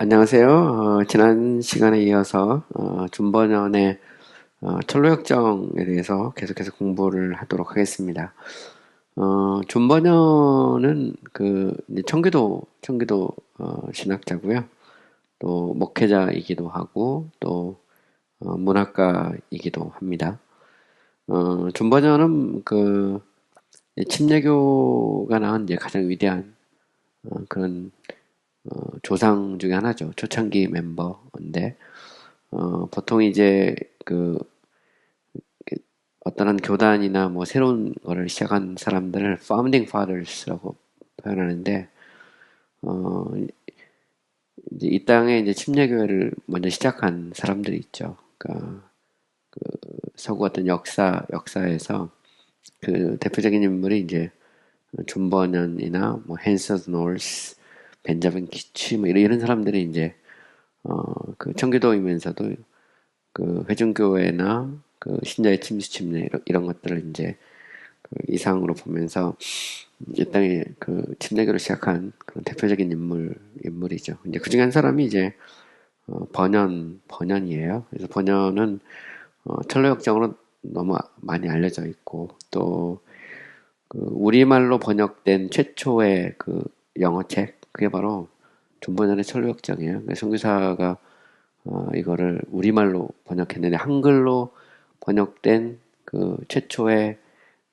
안녕하세요. 지난 시간에 이어서 존 버년의 철로역정에 대해서 계속해서 공부를 하도록 하겠습니다. 존 버년은 이제 청기도 신학자고요. 또 목회자이기도 하고 또 문학가이기도 합니다. 존 버년은 침례교가 낳은 이제 가장 위대한 그런 조상 중에 하나죠. 초창기 멤버인데, 보통 이제 어떠한 교단이나 뭐 새로운 거를 시작한 사람들을 founding fathers라고 표현하는데, 어, 이제 이 땅에 이제 침례교회를 먼저 시작한 사람들이 있죠. 그러니까 서구 어떤 역사에서 그 대표적인 인물이 이제 존 버년이나 뭐 헨서드 놀스, 벤자민 키치 뭐 이런 사람들이 이제 그 청교도이면서도 그 회중교회나 그 신자의 침수 침례 이런 것들을 이제 그 이상으로 보면서 이 땅에 그 침례교를 시작한 그런 대표적인 인물이죠. 이제 그 중에 한 사람이 이제 번연이에요. 그래서 번연은 철로역정으로 너무 많이 알려져 있고 또 그 우리말로 번역된 최초의 그 영어책 그게 바로 존 번연의 철로역정이에요. 선교사가 이거를 우리말로 번역했는데 한글로 번역된 그 최초의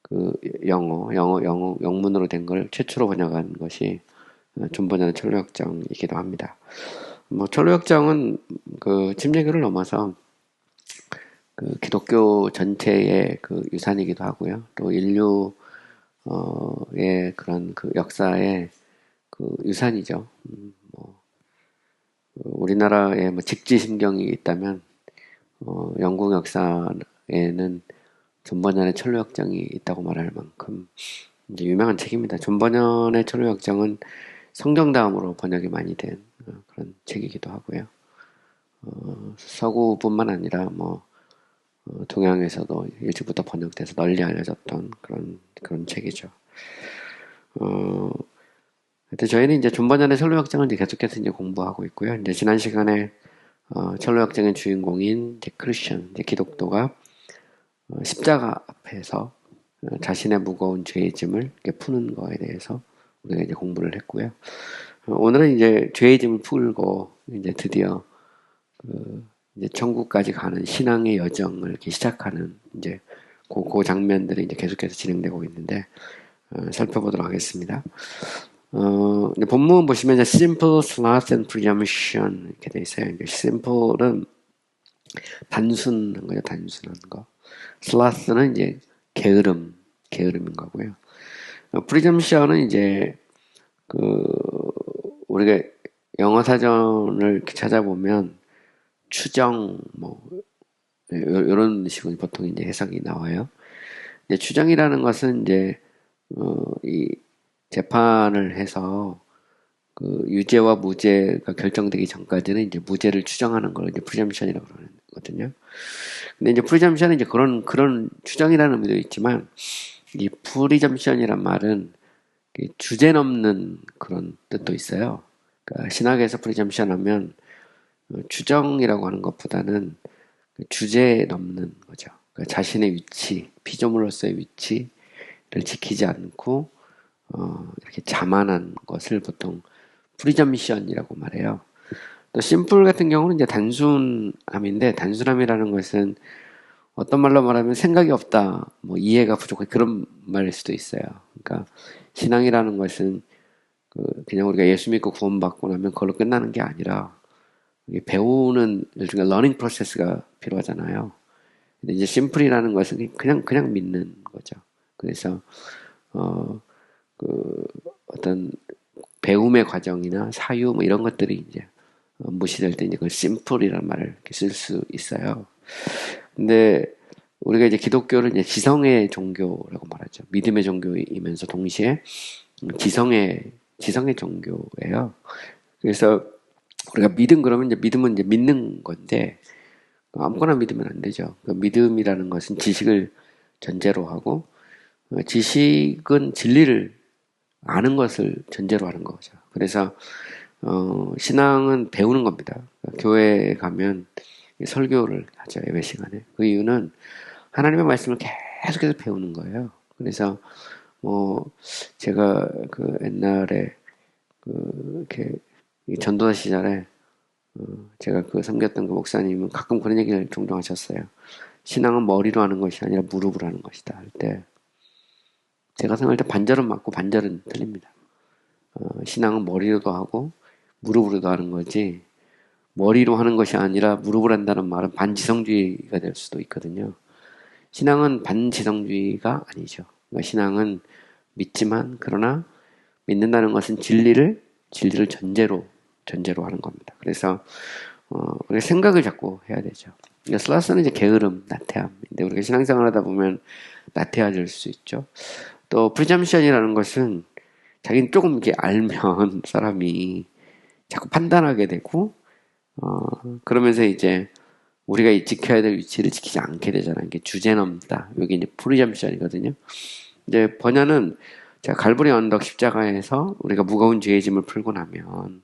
그 영문으로 된 걸 최초로 번역한 것이 존 번연의 철로역정이기도 합니다. 뭐 철로역정은 그 침례교를 넘어서 그 기독교 전체의 그 유산이기도 하고요. 또 인류의 그런 그 역사의 그 유산이죠. 우리나라에 뭐 직지심경이 있다면 영국 역사에는 존 번연의 철로역정이 있다고 말할 만큼 이제 유명한 책입니다. 존 번연의 철로역정은 성경 다음으로 번역이 많이 된 그런 책이기도 하고요. 서구뿐만 아니라 동양에서도 일찍부터 번역돼서 널리 알려졌던 그런 책이죠. 하여튼 저희는 이제 존 번연의 철로역정을 이제 계속해서 이제 공부하고 있고요. 이제 지난 시간에 철로역정의 주인공인 이제 크리스천, 이제 기독도가 십자가 앞에서 자신의 무거운 죄의 짐을 이렇게 푸는 거에 대해서 우리가 이제 공부를 했고요. 오늘은 이제 죄의 짐을 풀고 이제 드디어 이제 천국까지 가는 신앙의 여정을 이렇게 시작하는 이제 그 장면들이 이제 계속해서 진행되고 있는데 살펴보도록 하겠습니다. 이제 본문 보시면 이제 simple, sloth and presumption 이렇게 돼 있어요. 이제 simple은 단순한 거죠, 단순한 거. sloth는 이제 게으름인 거고요. presumption은 이제 우리가 영어 사전을 이렇게 찾아보면 추정 이런 식으로 보통 이제 해석이 나와요. 이제 추정이라는 것은 이제 이 재판을 해서 그 유죄와 무죄가 결정되기 전까지는 이제 무죄를 추정하는 걸 이제 프리점션이라고 그러거든요. 근데 이제 프리점션은 이제 그런 추정이라는 의미도 있지만 이 프리점션이란 말은 주제 넘는 그런 뜻도 있어요. 그러니까 신학에서 프리점션 하면 추정이라고 하는 것보다는 주제 넘는 거죠. 그러니까 자신의 위치, 피조물로서의 위치를 지키지 않고 이렇게 자만한 것을 보통 프리점션이라고 말해요. 또 심플 같은 경우는 이제 단순함인데 단순함이라는 것은 어떤 말로 말하면 생각이 없다, 뭐 이해가 부족해 그런 말일 수도 있어요. 그러니까 신앙이라는 것은 그냥 우리가 예수 믿고 구원받고 나면 그걸로 끝나는 게 아니라 배우는 일종의 러닝 프로세스가 필요하잖아요. 근데 이제 심플이라는 것은 그냥 믿는 거죠. 그래서 어떤 배움의 과정이나 사유 뭐 이런 것들이 이제 무시될 때 이제 그 심플이라는 말을 쓸 수 있어요. 근데 우리가 이제 기독교를 이제 지성의 종교라고 말하죠. 믿음의 종교이면서 동시에 지성의 종교예요. 그래서 우리가 그러면 이제 믿음은 이제 믿는 건데 아무거나 믿으면 안 되죠. 믿음이라는 것은 지식을 전제로 하고 지식은 진리를 아는 것을 전제로 하는 거죠. 그래서 신앙은 배우는 겁니다. 교회에 가면 설교를 하죠, 예배 시간에. 그 이유는 하나님의 말씀을 계속해서 배우는 거예요. 그래서, 제가 그 옛날에, 이렇게, 전도사 시절에, 제가 섬겼던 그 목사님은 가끔 그런 얘기를 종종 하셨어요. 신앙은 머리로 하는 것이 아니라 무릎으로 하는 것이다. 할 때, 제가 생각할 때 반절은 맞고 반절은 틀립니다. 신앙은 머리로도 하고, 무릎으로도 하는 거지, 머리로 하는 것이 아니라 무릎으로 한다는 말은 반지성주의가 될 수도 있거든요. 신앙은 반지성주의가 아니죠. 그러니까 신앙은 믿지만, 그러나 믿는다는 것은 진리를 전제로 하는 겁니다. 그래서, 우리가 생각을 자꾸 해야 되죠. 그러니까 슬라스는 이제 게으름, 나태함인데, 우리가 신앙생활 하다 보면 나태해질 수 있죠. 또, 프리잠션이라는 것은 자기는 조금 이렇게 알면 사람이 자꾸 판단하게 되고, 그러면서 이제 우리가 지켜야 될 위치를 지키지 않게 되잖아요. 이게 주제넘다. 여기 이제 프리잠션이거든요. 이제 번연은 제가 갈보리 언덕 십자가에서 우리가 무거운 죄의 짐을 풀고 나면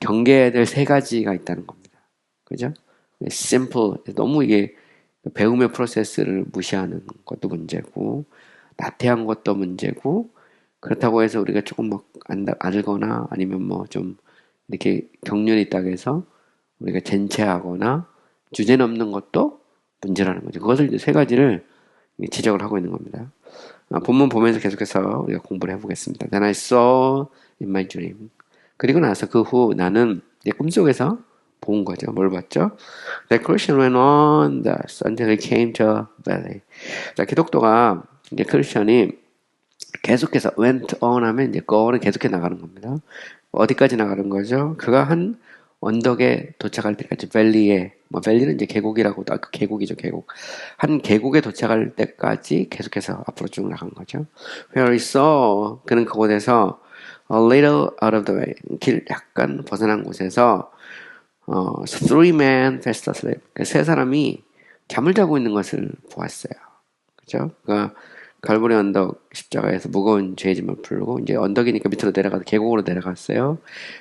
경계해야 될 세 가지가 있다는 겁니다. 그죠? simple. 너무 이게 배움의 프로세스를 무시하는 것도 문제고, 나태한 것도 문제고, 그렇다고 해서 우리가 조금 막 알거나 아니면 뭐 좀 이렇게 경륜이 있다고 해서 우리가 젠체하거나 주제 넘는 것도 문제라는 거죠. 그것을 이제 세 가지를 지적을 하고 있는 겁니다. 본문 보면서 계속해서 우리가 공부를 해보겠습니다. Then I saw in my dream. 그리고 나서 그 후 나는 내 꿈속에서 본 거죠. 뭘 봤죠? The Christian went on thus until he came to a valley. 자, 기독교가 이제 크리스천이 계속해서 went on 하면 이제 go는 계속해 나가는 겁니다. 어디까지 나가는 거죠? 그가 한 언덕에 도착할 때까지 밸리에, 밸리는 이제 계곡이라고, 계곡이죠, 계곡. 한 계곡에 도착할 때까지 계속해서 앞으로 쭉 나간 거죠. Where he saw, 그는 그곳에서 a little out of the way, 길 약간 벗어난 곳에서 three men fast asleep, 세 사람이 잠을 자고 있는 것을 보았어요. 그죠? 그러니까 갈보리 언덕 십자가에서 무거운 죄짐을 풀고 이제 언덕이니까 밑으로 내려가서 계곡으로 내려갔어요.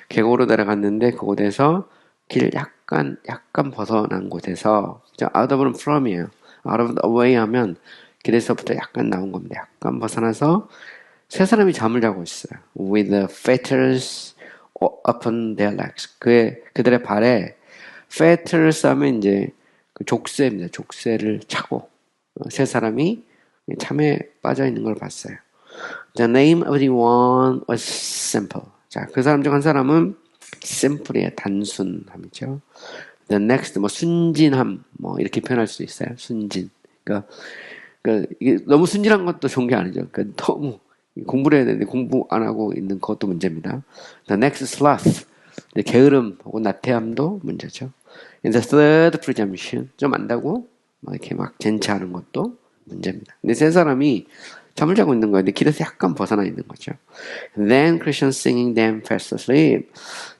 계곡으로 내려갔는데 그곳에서 길 약간 벗어난 곳에서, out of는 from이에요. out of the way 하면 길에서부터 약간 나온 겁니다. 약간 벗어나서 세 사람이 잠을 자고 있어요. with the fetters upon their legs. 그들의 발에 fetters 하면 이제 그 족쇄입니다. 족쇄를 차고 세 사람이 참에 빠져 있는 걸 봤어요. The name of the one was simple. 자, 그 사람 중 한 사람은 simple의 단순함이죠. The next, 순진함, 이렇게 표현할 수 있어요. 순진. 그러니까 이게 너무 순진한 것도 좋은 게 아니죠. 그러니까 너무 공부를 해야 되는데 공부 안 하고 있는 것도 문제입니다. The next sloth. 게으름 혹은 나태함도 문제죠. And the third presumption. 좀 안다고 이렇게 막 젠치하는 것도 문제입니다. 근데 세 사람이 잠을 자고 있는 거예요. 근데 길에서 약간 벗어나 있는 거죠. Then Christians singing them fast asleep.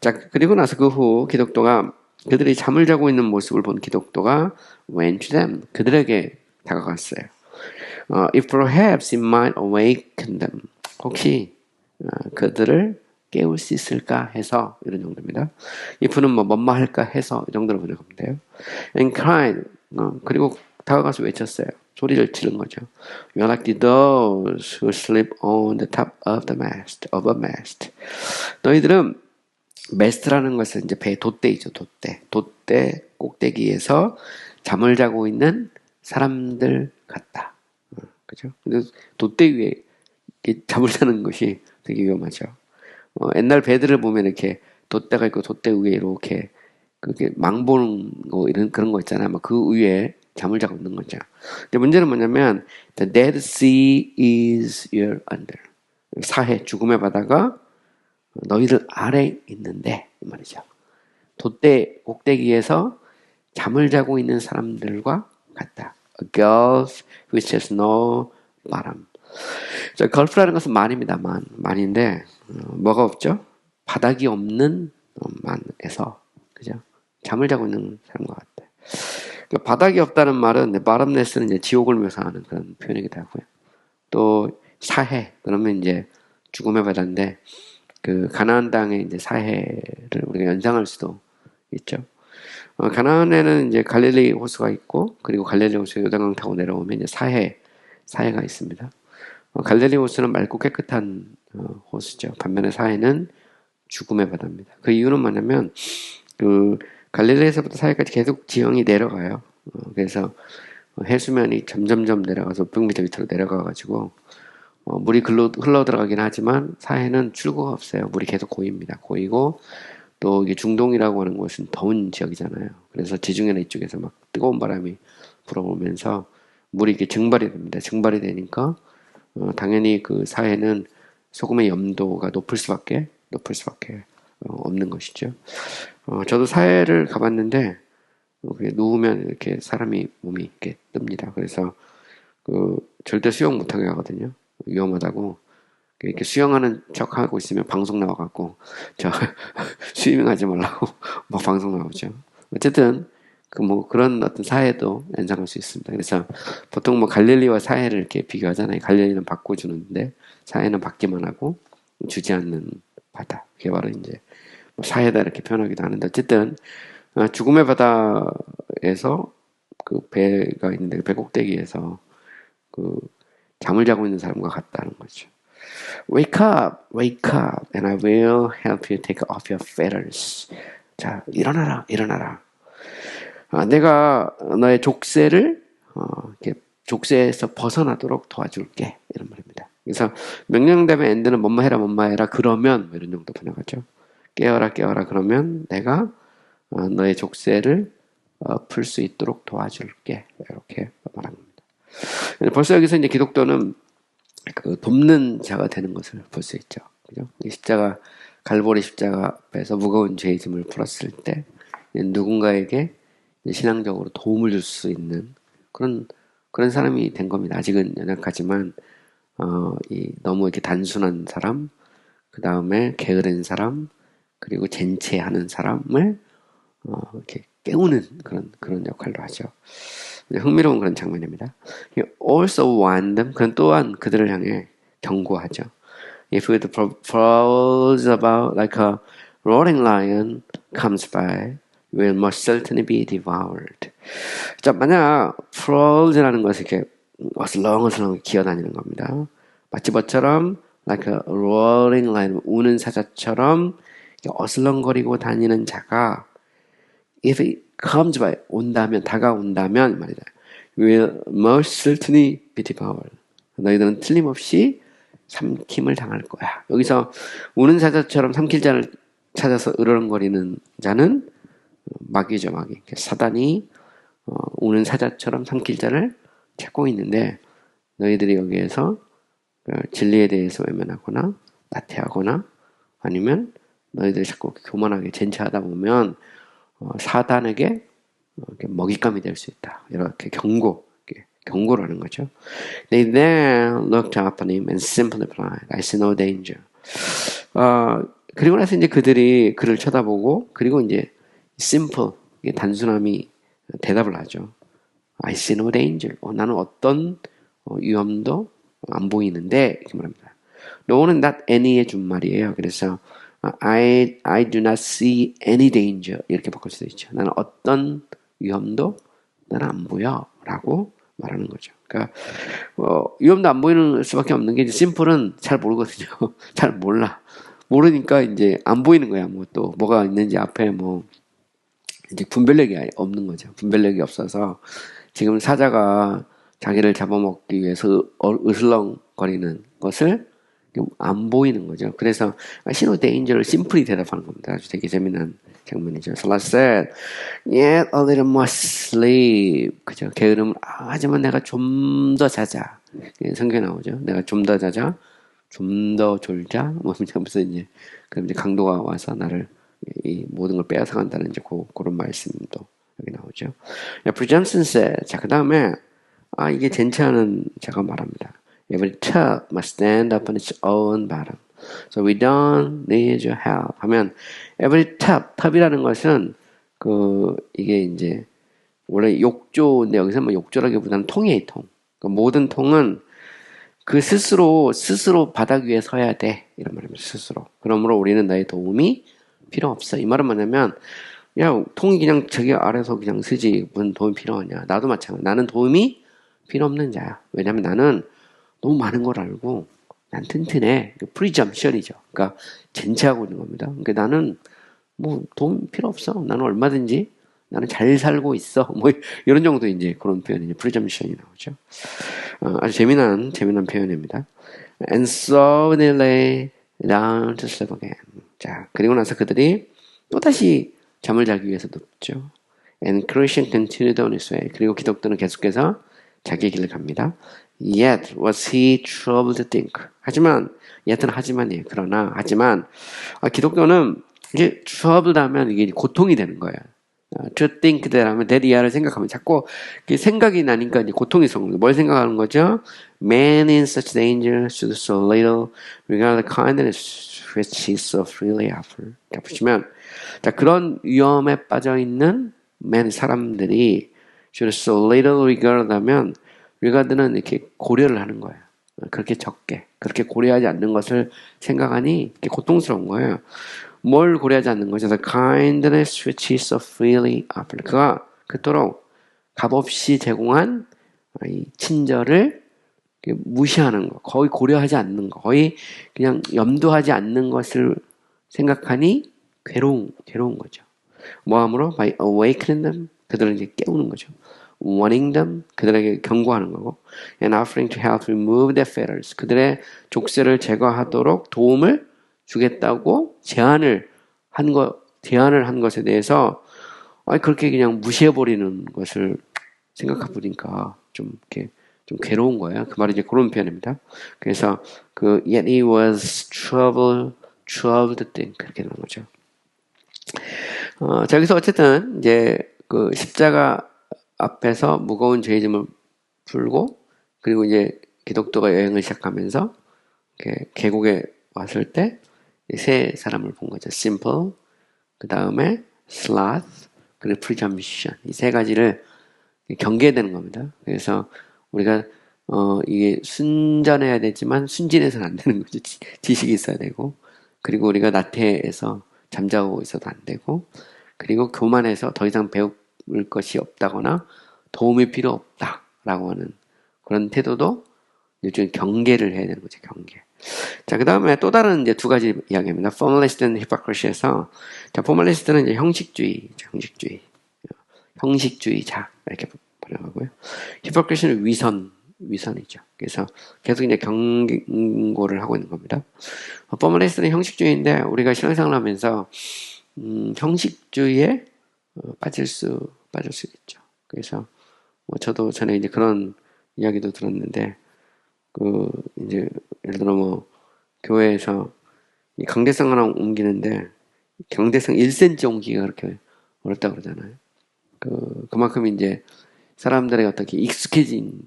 자, 그리고 나서 그 후 기독교가 그들이 잠을 자고 있는 모습을 본 기독교가 went to them. 그들에게 다가갔어요. If perhaps it might awaken them. 혹시 그들을 깨울 수 있을까 해서 이런 정도입니다. if는 뭐뭐 할까 해서 이 정도로 번역하면 돼요. And cried. 그리고 다가가서 외쳤어요. 소리를 지른 거죠. You're like those who sleep on the top of the mast, of a mast. 너희들은 mast라는 것은 이제 배의 돛대이죠, 돛대. 돛대 꼭대기에서 잠을 자고 있는 사람들 같다. 그죠? 근데 돛대 위에 이렇게 잠을 자는 것이 되게 위험하죠. 옛날 배들을 보면 이렇게 돛대가 있고 돛대 위에 이렇게 그게 망보는 거 이런 그런 거 있잖아요. 그 위에 잠을 자고 있는 거죠. 근데 문제는 뭐냐면 the Dead Sea is your under. 사해 죽음의 바다가 너희들 아래 있는데 이 말이죠. 돛대 꼭대기에서 잠을 자고 있는 사람들과 같다. A gulf which has no bottom. 자, 걸프라는 것은 만입니다. 만인데 뭐가 없죠? 바닥이 없는 만에서 그죠? 잠을 자고 있는 사람과 같다. 그러니까 바닥이 없다는 말은 bottomless는 이제 지옥을 묘사하는 그런 표현이기도 하고요. 또 사해 그러면 이제 죽음의 바다인데 그 가나안 땅의 이제 사해를 우리가 연상할 수도 있죠. 가나안에는 이제 갈릴리 호수가 있고, 그리고 갈릴리 호수 요단강 타고 내려오면 이제 사해가 있습니다. 갈릴리 호수는 맑고 깨끗한 호수죠. 반면에 사해는 죽음의 바다입니다. 그 이유는 뭐냐면 그 갈릴리에서부터 사해까지 계속 지형이 내려가요. 그래서 해수면이 점점점 내려가서 600m 밑으로 내려가가지고 물이 흘러 들어가긴 하지만 사해는 출구가 없어요. 물이 계속 고입니다. 고이고 또 이게 중동이라고 하는 곳은 더운 지역이잖아요. 그래서 지중해 이쪽에서 막 뜨거운 바람이 불어오면서 물이 이렇게 증발이 됩니다. 증발이 되니까 당연히 그 사해는 소금의 염도가 높을 수밖에 없는 것이죠. 저도 사해를 가봤는데 누우면 이렇게 사람이 몸이 이렇게 뜹니다. 그래서 절대 수영 못하게 하거든요. 위험하다고. 이렇게 수영하는 척 하고 있으면 방송 나와갖고 저 스위밍하지 말라고 막 방송 나오죠. 어쨌든 그런 어떤 사해도 연상할 수 있습니다. 그래서 보통 갈릴리와 사해를 이렇게 비교하잖아요. 갈릴리는 받고 주는데 사해는 받기만 하고 주지 않는 바다. 그게 바로 이제 사해다 이렇게 표현하기도 하는데 어쨌든 죽음의 바다에서 그 배가 있는데 배 꼭대기에서 잠을 자고 있는 사람과 같다는 거죠. Wake up, and I will help you take off your fetters. 자, 일어나라. 내가 너의 족쇄를 이렇게 족쇄에서 벗어나도록 도와줄게. 이런 말입니다. 그래서 명령대면 엔드는 뭐뭐 해라 그러면 이런 정도 번역하죠. 깨어라 그러면 내가 너의 족쇄를 풀 수 있도록 도와줄게. 이렇게 말합니다. 벌써 여기서 이제 기독교는 돕는 자가 되는 것을 볼 수 있죠. 그죠? 갈보리 십자가 앞에서 무거운 죄의 짐을 풀었을 때 누군가에게 신앙적으로 도움을 줄 수 있는 그런 사람이 된 겁니다. 아직은 연약하지만 너무 이렇게 단순한 사람, 그 다음에 게으른 사람, 그리고 젠체하는 사람을 이렇게 깨우는 그런 역할도 하죠. 흥미로운 그런 장면입니다. He also warned them. 그는 또한 그들을 향해 경고하죠. If it prowls about like a roaring lion comes by, you will most certainly be devoured. 자, 만약 prowls라는 것이 이렇게 어슬렁어슬렁 기어다니는 겁니다. 마치 뭐처럼 like a roaring lion, 우는 사자처럼 어슬렁거리고 다니는 자가 if it comes by, 다가온다면 말이다. will most certainly be devoured. 너희들은 틀림없이 삼킴을 당할 거야. 여기서 우는 사자처럼 삼킬 자를 찾아서 으르렁거리는 자는 마귀죠, 마귀. 사단이 우는 사자처럼 삼킬 자를 찾고 있는데 너희들이 여기에서 진리에 대해서 외면하거나 나태하거나 아니면 너희들이 자꾸 교만하게 젠체하다 보면 사단에게 먹잇감이 될 수 있다. 이렇게 경고를 하는 거죠. They then looked up on him and simply replied, I see no danger. 그리고 나서 이제 그들이 그를 쳐다보고 그리고 이제 simple, 단순함이 대답을 하죠. I see no danger. 나는 어떤 위험도 안 보이는데 이렇게 말합니다. no는 not any의 준말이에요. 그래서 I do not see any danger 이렇게 바꿀 수도 있죠. 나는 어떤 위험도 나는 안 보여 라고 말하는 거죠. 그러니까 위험도 안 보이는 수밖에 없는 게 심플은 잘 모르거든요. 잘 몰라. 모르니까 이제 안 보이는 거야. 또 뭐가 있는지 앞에 이제 분별력이 없는 거죠. 분별력이 없어서 지금 사자가 자기를 잡아먹기 위해서 으슬렁거리는 것을 안 보이는 거죠. 그래서 신호 데인저를 심플히 대답하는 겁니다. 아주 되게 재미난 장면이죠. So I said, yet a little more sleep. 그죠? 게으름을 하지만 내가 좀 더 자자. 성경에 나오죠. 내가 좀 더 자자, 좀 더 졸자. 무슨 이제 그럼 이제 강도가 와서 나를 이 모든 걸 빼앗아간다는 이제 그런 말씀도 여기 나오죠. 브잠슨 said. 자, 그 다음에 이게 젠체하는 자가 말합니다. Every tub must stand up on its own bottom. So we don't need your help. 하면 every tub이라는 것은 이게 이제 원래 욕조인데 여기서 욕조라기보다는 통이에요, 통. 모든 통은 그 스스로 바닥 위에 서야 돼. 이런 말입니다. 스스로. 그러므로 우리는 나의 도움이 필요 없어. 이 말은 뭐냐면, 야, 통이 그냥 저기 아래서 그냥 쓰지. 무슨 도움이 필요하냐. 나도 마찬가지. 나는 도움이 필요 없는 자야. 왜냐면 나는 너무 많은 걸 알고, 난 튼튼해. 프리점션이죠. 그러니까 젠체하고 있는 겁니다. 그러니까 나는 뭐 도움 필요 없어. 나는 얼마든지 나는 잘 살고 있어. 뭐 이런 정도 이제 그런 표현이 프리점션이 나오죠. 아주 재미난 표현입니다. And so they lay down to sleep again. 자, 그리고 나서 그들이 또다시 잠을 자기 위해서 눕죠. And Christian continued on his way. 그리고 기독교는 계속해서 자기의 길을 갑니다. Yet was he troubled to think. 하지만이에요. 하지만 기독교는 이게 troubled 하면 이게 고통이 되는 거예요. to think that 하면 that 이하를 생각하면 자꾸 생각이 나니까 이제 고통이 생깁니다. 뭘 생각하는 거죠? Man in such danger should so little regard the kindness which he so freely offered. 자, 보시면 자, 그런 위험에 빠져 있는 사람들이 should so little regard 하면 regard는 이렇게 고려를 하는 거예요. 그렇게 적게, 그렇게 고려하지 않는 것을 생각하니 이렇게 고통스러운 거예요. 뭘 고려하지 않는 거죠? The kindness which is so freely offered. 그가 그토록 값없이 제공한 이 친절을 무시하는 거, 거의 고려하지 않는 거, 거의 그냥 염두하지 않는 것을 생각하니 괴로운 거죠. 뭐함으로? By awakening them. 그들을 이제 깨우는 거죠. warning them. 그들에게 경고하는 거고. And offering to help remove their fetters. 그들의 족쇄를 제거하도록 도움을 주겠다고 제안을 한 것에 대해서 그렇게 그냥 무시해버리는 것을 생각해보니까 좀 이렇게 좀 괴로운 거예요. 그 말이 이제 그런 표현입니다. 그래서 yet he was troubled to think 그렇게 되는 거죠. 자, 여기서 어쨌든 이제 그 십자가 앞에서 무거운 죄짐을 풀고 그리고 이제 기독교가 여행을 시작하면서 계곡에 왔을 때 세 사람을 본 거죠. simple, 그 다음에 sloth, 그리고 presumption. 이 세 가지를 경계해야 되는 겁니다. 그래서 우리가 이게 순전해야 되지만 순진해서는 안 되는 거죠. 지식이 있어야 되고, 그리고 우리가 나태해서 잠자고 있어도 안 되고, 그리고 교만해서 더 이상 배울 것이 없다거나 도움이 필요 없다라고 하는 그런 태도도 일종의 경계를 해야 되는 거죠. 경계. 자, 그 다음에 또 다른 이제 두 가지 이야기입니다. Formalism and Hypocrisy에서, 자, Formalist는 이제 형식주의자 이렇게 번역하고요. Hypocrisy는 위선이죠. 그래서 계속 이제 경고를 하고 있는 겁니다. Formalist는 형식주의인데 우리가 신앙생활을 하면서 형식주의에 빠질 수 있죠. 그래서 저도 전에 이제 그런 이야기도 들었는데 이제 예를 들어 교회에서 이 강대상 하나 옮기는데 강대상 1cm 옮기기가 그렇게 어렵다고 그러잖아요. 그만큼 이제 사람들에게 어떻게 익숙해진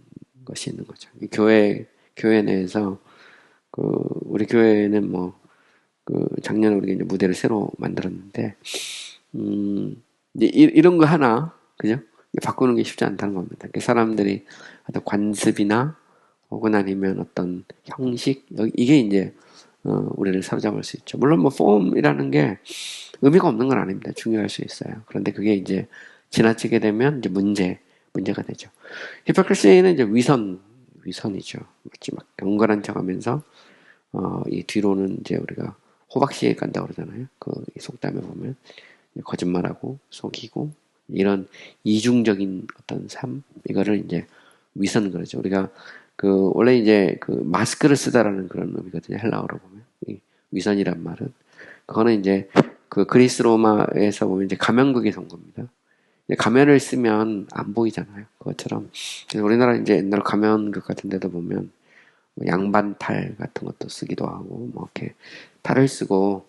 것이 있는 거죠. 이 교회 내에서 우리 교회는 작년에 우리가 이제 무대를 새로 만들었는데 이제 이런 거 하나 그죠? 바꾸는 게 쉽지 않다는 겁니다. 사람들이 어떤 관습이나 혹은 아니면 어떤 형식 이게 이제 우리를 사로잡을 수 있죠. 물론 폼이라는 게 의미가 없는 건 아닙니다. 중요할 수 있어요. 그런데 그게 이제 지나치게 되면 이제 문제가 되죠. 히포크리시는 이제 위선이죠. 마치 막 경건한 척하면서 이 뒤로는 이제 우리가 호박씨에 간다고 그러잖아요. 이 속담에 보면 거짓말하고 속이고 이런 이중적인 어떤 삶 이거를 이제 위선 그러죠. 우리가 원래 이제 마스크를 쓰다라는 그런 의미거든요. 헬라어로 보면 이 위선이란 말은 그거는 이제 그리스 로마에서 보면 이제 가면극에서 온 겁니다. 가면을 쓰면 안 보이잖아요. 그것처럼 우리나라 이제 옛날 가면극 같은 데도 보면 양반탈 같은 것도 쓰기도 하고 이렇게 탈을 쓰고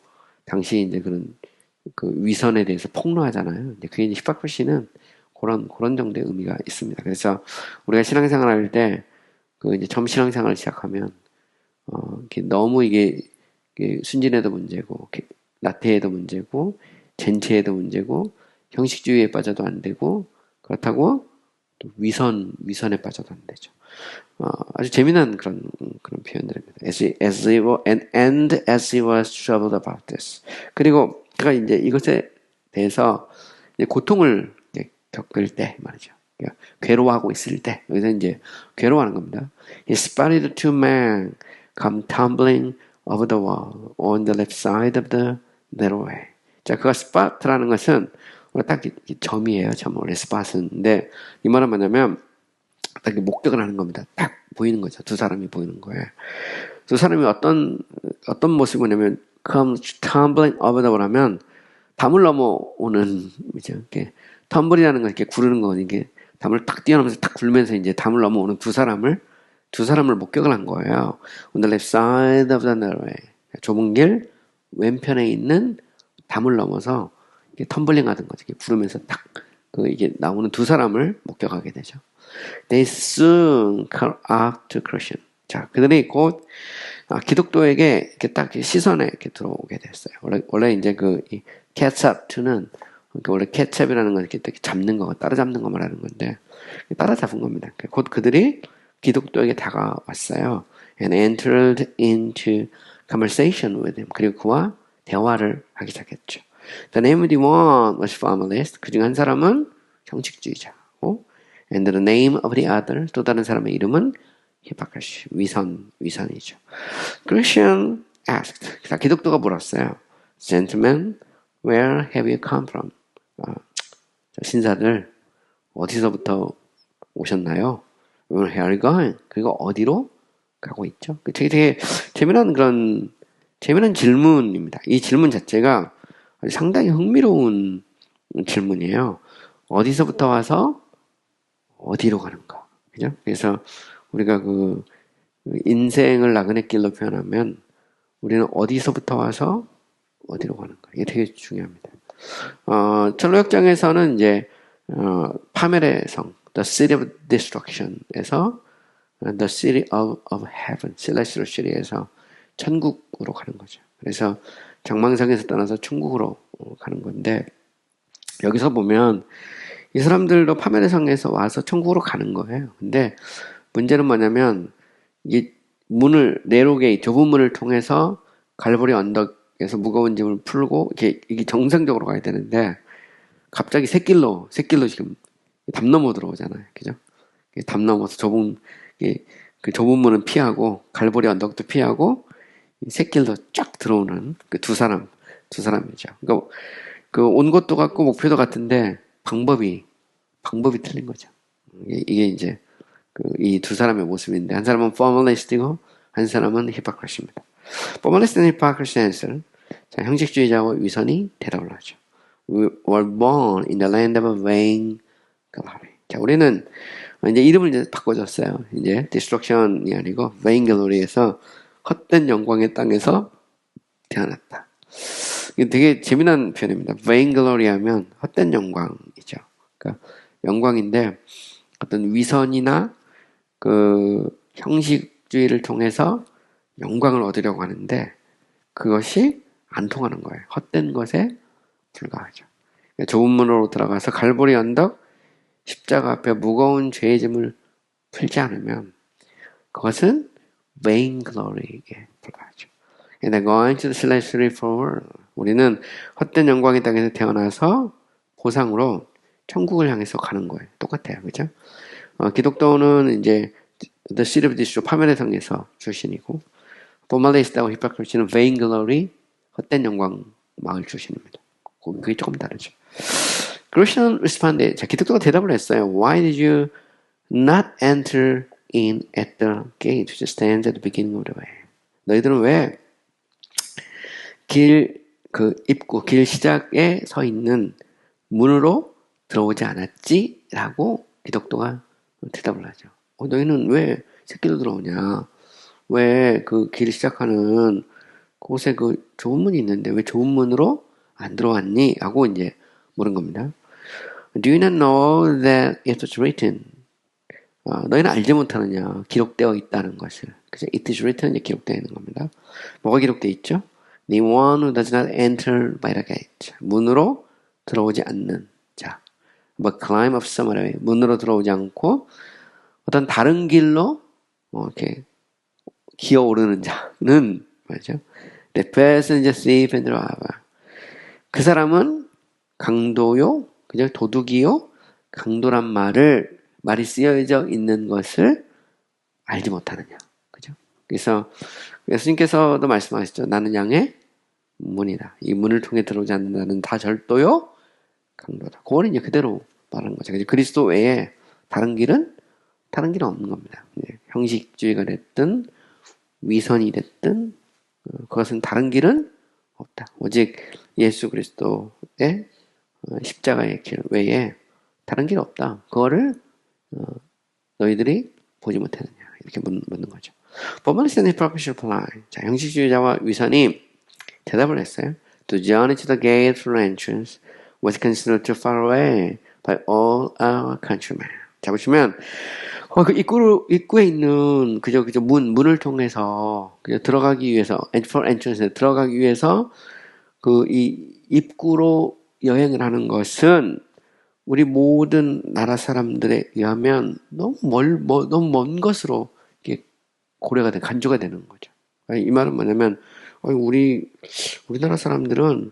당시 이제 그런 위선에 대해서 폭로하잖아요. 그게 이제 히포크리시는 그런 정도의 의미가 있습니다. 그래서 우리가 신앙생활 할 때 이제 처음 신앙생활을 시작하면 너무 이게 순진해도 문제고 나태해도 문제고 젠체해도 문제고 형식주의에 빠져도 안 되고 그렇다고 또 위선에 빠져도 안 되죠. 아주 재미난 그런 표현들입니다. And as he was troubled about this. 그리고 그가 이제 이것에 대해서 이제 고통을 이제 겪을 때 말이죠. 그러니까 괴로워하고 있을 때, 여기서 이제 괴로워하는 겁니다. He spotted two men come tumbling over the wall on the left side of the narrow way. 자, 그가 spot라는 것은 딱 점이에요. 점. 원래 spot은. 근데 이 말은 뭐냐면 딱 목격을 하는 겁니다. 딱 보이는 거죠. 두 사람이 보이는 거예요. 두 사람이 어떤 모습이냐면 come tumbling over the wall 하면 담을 넘어오는 이제 이렇게 텀블이라는 건 이렇게 구르는 거 이게 담을 탁 뛰어넘어서 탁 굴면서 이제 담을 넘어오는 두 사람을 목격을 한 거예요. On the left side of the narrow way. 좁은 길 왼편에 있는 담을 넘어서 이렇게 텀블링 하던 거죠. 이렇게 구르면서 탁 이게 나오는 두 사람을 목격하게 되죠. They soon caught up to Christian. 자, 그들이 곧 기독교에게 이렇게 딱 시선에 이렇게 들어오게 됐어요. 원래 이제 이 catch up to는 그러니까 원래 catchup이라는 건 이렇게 잡는 거, 따라잡는 거 말하는 건데 따라잡은 겁니다. 곧 그들이 기독교에게 다가왔어요. And entered into conversation with him. 그리고 그와 대화를 하기 시작했죠. The name of the one was formalist. 그중 한 사람은 형식주의자고, and the name of the other, 또 다른 사람의 이름은 hypocrisy, 위선이죠. Christian asked. 자, 기독교가 물었어요. Gentlemen, where have you come from? 신사들, 어디서부터 오셨나요? Where are you going? 그리고 어디로 가고 있죠? 되게 재미난 질문입니다. 이 질문 자체가 상당히 흥미로운 질문이에요. 어디서부터 와서 어디로 가는가? 그죠? 그래서 우리가 인생을 나그네 길로 표현하면 우리는 어디서부터 와서 어디로 가는가? 이게 되게 중요합니다. 철로역정에서는 이제 파멸의 성, The City of Destruction에서 The City of Heaven, Celestial City에서 천국으로 가는 거죠. 그래서 장망성에서 떠나서 천국으로 가는 건데, 여기서 보면 이 사람들도 파멸의 성에서 와서 천국으로 가는 거예요. 근데 문제는 뭐냐면 이 네로게이 좁은 문을 통해서 갈보리 언덕에서 무거운 짐을 풀고 이게 정상적으로 가야 되는데 갑자기 샛길로 지금 담 넘어 들어오잖아요. 그죠? 담 넘어서 그 좁은 문은 피하고 갈보리 언덕도 피하고 샛길로 쫙 들어오는 그 두 사람이죠. 그러니까 온 곳도 같고 목표도 같은데 방법이 틀린 거죠. 이게 이제 이 두 사람의 모습인데, 한 사람은 formalist이고 한 사람은 hypocrite입니다. formalist and hypocrisy answer. 자, 형식주의자와 위선이 대답을 하죠. We were born in the land of vain glory. 자, 우리는 이제 이름을 이제 바꿔줬어요. 이제 destruction이 아니고 vain glory에서 헛된 영광의 땅에서 태어났다. 이게 되게 재미난 표현입니다. vain glory 하면 헛된 영광이죠. 그러니까 영광인데 어떤 위선이나 형식주의를 통해서 영광을 얻으려고 하는데 그것이 안 통하는 거예요. 헛된 것에 불과하죠. 그러니까 좁은 문으로 들어가서 갈보리 언덕 십자가 앞에 무거운 죄의 짐을 풀지 않으면 그것은 vain glory에 불과하죠. And going to the celestial world. 우리는 헛된 영광의 땅에서 태어나서 보상으로 천국을 향해서 가는 거예요. 똑같아요. 그죠? 기독교는 이제 The City of Destruction, 파멸의 성에서 출신이고, 포멀리스트하고 히포크리시는 vain glory, 헛된 영광 마을 출신입니다. 그게 조금 다르죠. Christian responded. 자, 기독교가 대답을 했어요. Why did you not enter in at the gate which stands at the beginning of the way? 너희들은 왜 입구, 길 시작에 서 있는 문으로 들어오지 않았지? 라고 기독교가 대답을 하죠. 너희는 왜 새끼로 들어오냐? 왜 길 시작하는 곳에 좁은 문이 있는데 왜 좁은 문으로 안 들어왔니? 하고 이제 물은 겁니다. Do you not know that it was written? 너희는 알지 못하느냐? 기록되어 있다는 것을. 그죠? It is written, 이제 기록되어 있는 겁니다. 뭐가 기록되어 있죠? The one who does not enter by the gate. 문으로 들어오지 않는 자. But climb up some other way. 문으로 들어오지 않고 어떤 다른 길로 이렇게 기어오르는 자는 뭐죠? The person is a thief and robber. 그 사람은 강도요, 그죠? 도둑이요, 강도란 말이 쓰여져 있는 것을 알지 못하느냐, 그죠? 그래서 예수님께서도 말씀하셨죠. 나는 양의 문이다. 이 문을 통해 들어오지 않는다는 다 절도요, 강도다. 그거는 이제 그대로 말하는 거죠. 그리스도 외에 다른 길은 없는 겁니다. 형식주의가 됐든 위선이 됐든 그것은 다른 길은 없다. 오직 예수 그리스도의 십자가의 길 외에 다른 길 없다. 그거를 너희들이 보지 못했느냐 이렇게 묻는 거죠. Formalism and proposition apply. 자, 형식주의자와 위선이 대답을 했어요. The journey to the gate for entrance was considered too far away by all our countrymen. 자, 보시면 그 입구에 있는 그저 문을 통해서 들어가기 위해서 for entrance에 들어가기 위해서 이 입구로 여행을 하는 것은 우리 모든 나라 사람들에 의하면 너무 먼 것으로 이렇게 고려가 간주가 되는 거죠. 이 말은 뭐냐면 우리나라 사람들은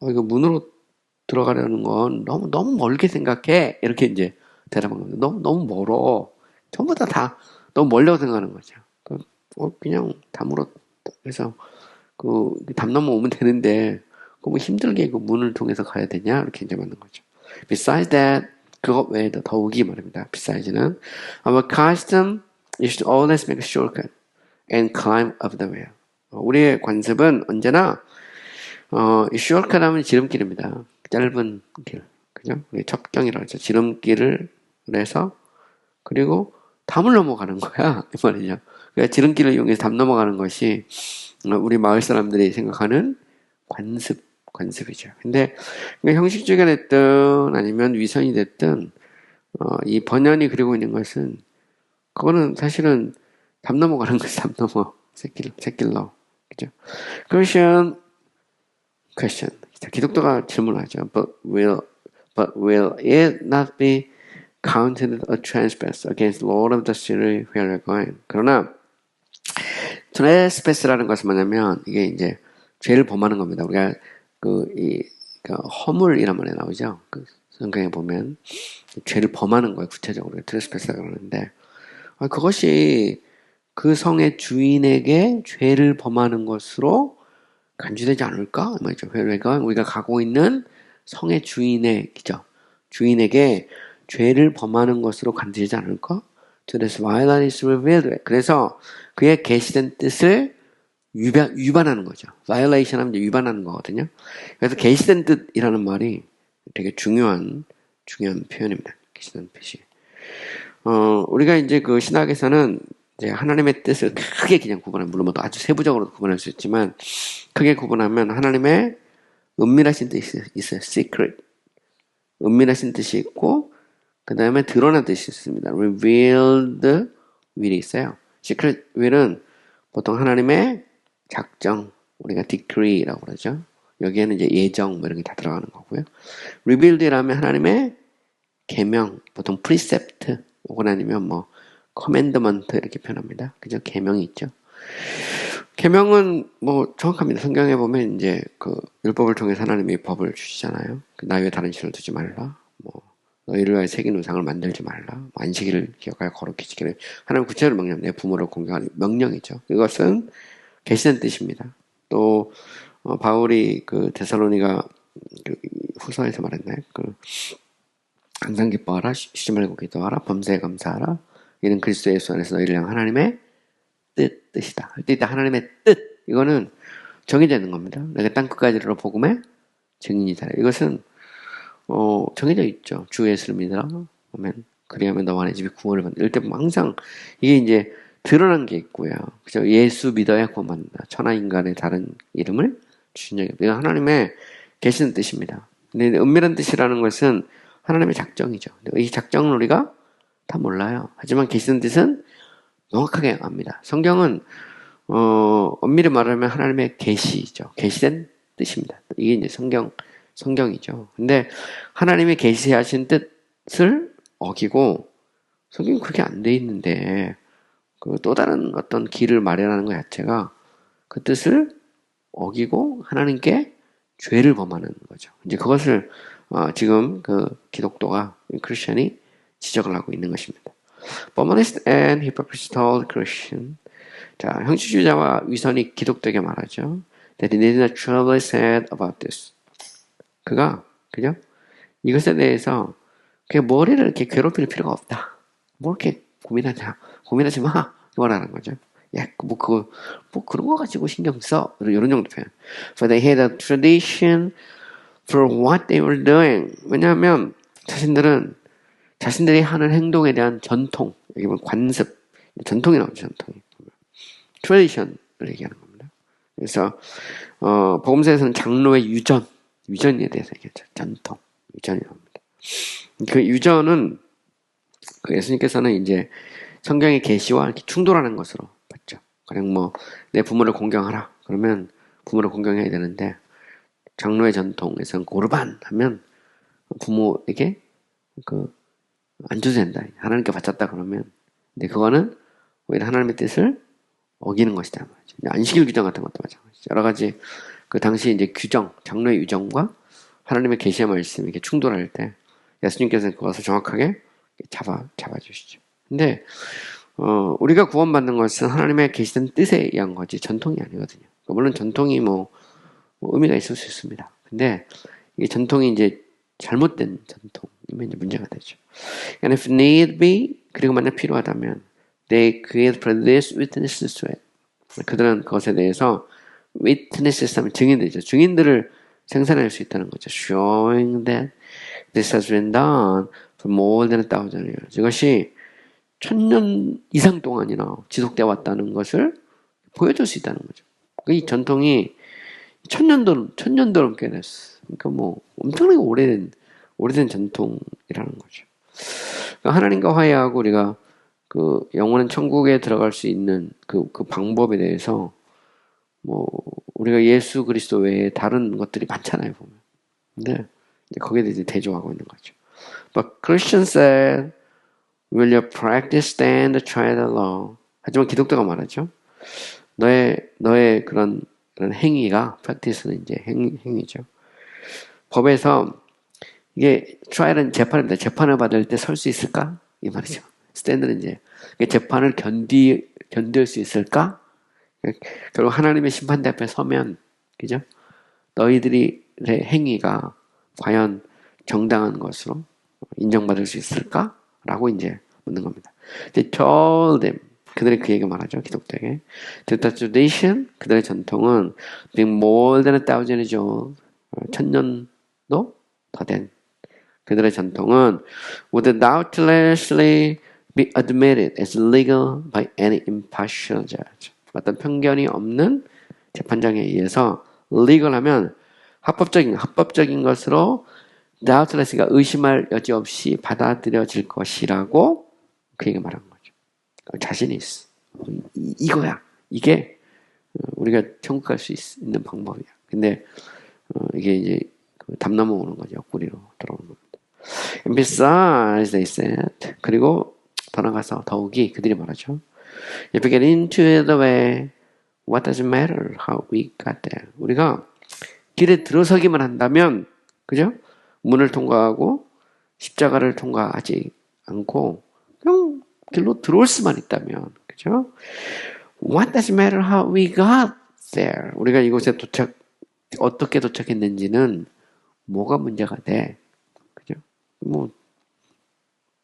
이거 문으로 들어가려는 건 너무 멀게 생각해. 이렇게 이제 대답한 겁니다. 너무 멀어. 전부 다 너무 멀다고 생각하는 거죠. 그냥 담으로 해서 담 넘어오면 되는데 뭐 힘들게 그 문을 통해서 가야 되냐 이렇게 이제 맞는 거죠. Besides that, 그것 외에도 더욱이 말입니다. Beside는 our custom is to always make a shortcut and climb up the hill. 우리의 관습은 언제나 이 shortcut 하면 지름길입니다. 짧은 길, 그죠? 첩경이라고 하죠. 지름길을 해서 그리고 담을 넘어가는 거야 이 말이죠. 그러니까 지름길을 이용해서 담 넘어가는 것이 우리 마을 사람들이 생각하는 관습이죠. 근데 형식주의가 됐든 아니면 위선이 됐든 이 번연이 그리고 있는 것은 그거는 사실은 담 넘어가는 것이 담 넘어 새길로 그죠? Question. 자, 기독교가 질문하죠. But will it not be counted a trespass against the Lord of the city where we're going? 그러나 trespass라는 것은 뭐냐면 이게 이제 죄를 범하는 겁니다. 우리가 허물이란 말이 나오죠. 성경에 보면 죄를 범하는 거예요. 구체적으로 trespass라고 하는데 그것이 그 성의 주인에게 죄를 범하는 것으로 간주되지 않을까? 말이죠. 우리가 가고 있는 성의 주인에게 죄를 범하는 것으로 간주되지 않을까? 그래서 그의 계시된 뜻을 위반하는 거죠. violation 하면 위반하는 거거든요. 그래서 계시된 뜻이라는 말이 되게 중요한 표현입니다. 계시된 뜻이. 우리가 이제 그 신학에서는 이제 하나님의 뜻을 크게 그냥 구분하면, 물론 뭐 아주 세부적으로 구분할 수 있지만, 크게 구분하면 하나님의 은밀하신 뜻이 있어요. secret. 은밀하신 뜻이 있고, 그 다음에 드러난 뜻이 있습니다. revealed will이 있어요. secret will은 보통 하나님의 작정, 우리가 decree라고 그러죠. 여기에는 이제 예정, 뭐 이런 게 다 들어가는 거고요. revealed라면 하나님의 계명, 보통 precept, 혹은 아니면 뭐 commandment 이렇게 표현합니다. 그죠? 계명이 있죠. 계명은 뭐 정확합니다. 성경에 보면 이제 그 율법을 통해서 하나님이 법을 주시잖아요. 나 외에 다른 신을 두지 말라. 뭐 너희를 위하여 새긴 우상을 만들지 말라. 뭐 안식일을 기억하여 거룩히 지키라. 하나님 구체적으로 명령, 내 부모를 공경하는 명령이죠. 이것은 계시된 뜻입니다. 또 바울이 그 데살로니가 후서에서 말했나요? 항상 기뻐하라, 쉬지 말고 기도하라, 범사에 감사하라. 이는 그리스도 예수 안에서 너희를 향한 하나님의 뜻이다. 할 때 하나님의 뜻, 이거는 정해져 있는 겁니다. 내가 땅 끝까지 이르러 복음의 증인이다. 이것은 정해져 있죠. 주 예수를 믿으라. 아멘. 그리하면 너와 내 집이 구원을 받는다. 이럴 때 보면 항상 이게 이제 드러난 게 있고요. 그죠? 예수 믿어야 구원받는다. 천하 인간의 다른 이름을 주신 적이 없다. 이건 하나님의 계시는 뜻입니다. 근데 은밀한 뜻이라는 것은 하나님의 작정이죠. 이 작정은 우리가 다 몰라요. 하지만 계시는 뜻은 명확하게 압니다. 성경은 엄밀히 말하면 하나님의 계시죠. 계시된 뜻입니다. 이게 이제 성경이죠. 근데 하나님이 계시하신 뜻을 어기고 성경이 그렇게 안 돼 있는데 그 또 다른 어떤 길을 마련하는 것 자체가 그 뜻을 어기고 하나님께 죄를 범하는 거죠. 이제 그것을 지금 그 기독교가 크리스천이 지적을 하고 있는 것입니다. Formalist and hypocritical Christian. 자, 형식주의자와 위선이 기독교에게 말하죠. That he did not truly said about this. 그죠? 이것에 대해서 그냥 머리를 이렇게 괴롭힐 필요가 없다. 뭐 이렇게 고민하지 마. 이거라는 거죠. 야, 뭐 그런 거 가지고 신경 써. 이런 정도 표현. For they had a tradition for what they were doing. 왜냐하면 자신들이 하는 행동에 대한 전통, 여기 보면 관습, 전통이 나오죠, 전통이. tradition을 얘기하는 겁니다. 그래서, 복음서에서는 장로의 유전에 대해서 얘기하죠. 전통, 유전이 나옵니다. 그 유전은, 그 예수님께서는 이제 성경의 계시와 이렇게 충돌하는 것으로 봤죠. 그냥 내 부모를 공경하라. 그러면 부모를 공경해야 되는데, 장로의 전통에서는 고르반 하면 부모에게 안 줘도 된다. 하나님께 바쳤다 그러면. 근데 그거는 오히려 하나님의 뜻을 어기는 것이다. 안식일 규정 같은 것도 마찬가지죠. 여러 가지 그 당시 이제 장로의 유정과 하나님의 계시의 말씀이 이렇게 충돌할 때 예수님께서는 그것을 정확하게 잡아주시죠. 근데, 우리가 구원받는 것은 하나님의 계시된 뜻에 의한 거지 전통이 아니거든요. 물론 전통이 의미가 있을 수 있습니다. 근데 이게 전통이 이제 잘못된 전통이면 이제 문제가 되죠. And if need be, 그리고 만약 필요하다면, they create for this witnesses to it. 그들은 그것에 대해서 witnesses 하면 증인들이죠. 증인들을 생산할 수 있다는 거죠. Showing that this has been done for more than 1,000 years. 이것이 1000년 이상 동안이나 지속되어 왔다는 것을 보여줄 수 있다는 거죠. 이 전통이 1000년도 넘게 됐어. 그러니까 엄청나게 오래된 전통이라는 거죠. 그러니까 하나님과 화해하고 우리가 그 영원한 천국에 들어갈 수 있는 그 방법에 대해서 우리가 예수 그리스도 외에 다른 것들이 많잖아요, 보면. 근데 거기에 대해서 대조하고 있는 거죠. But Christians said, will you practice stand try the law? 하지만 기독교가 말하죠. 너의 그런 행위가 practice는 이제 행위죠. 법에서 이게 trial은 재판입니다. 재판을 받을 때 설 수 있을까? 이 말이죠. stand는 이제 재판을 견딜 수 있을까? 결국 하나님의 심판대 앞에 서면, 그죠? 너희들의 행위가 과연 정당한 것으로 인정받을 수 있을까? 라고 이제 묻는 겁니다. They told them, 그들이 그 얘기 말하죠, 기독교에게. The tradition, 그들의 전통은 being more than 1,000 years old, 1000년도 더 된 그들의 전통은 would doubtlessly be admitted as legal by any impartial judge. 어떤 편견이 없는 재판장에 의해서 legal하면 합법적인 것으로 doubtless가 의심할 여지 없이 받아들여질 것이라고 그 얘기 말한 거죠. 자신이 있어. 이거야. 이게 우리가 천국 갈 수 있는 방법이야. 근데 이게 이제 담 넘어오는 거죠. 옆구리로 들어오는 겁니다. And besides, they said, 그리고 더 나가서 더욱이 그들이 말하죠. If we get into the way, what does it matter how we got there? 우리가 길에 들어서기만 한다면, 그죠? 문을 통과하고 십자가를 통과하지 않고 그냥 길로 들어올 수만 있다면, 그죠? What does it matter how we got there? 우리가 이곳에 어떻게 도착했는지는 뭐가 문제가 돼? 그죠?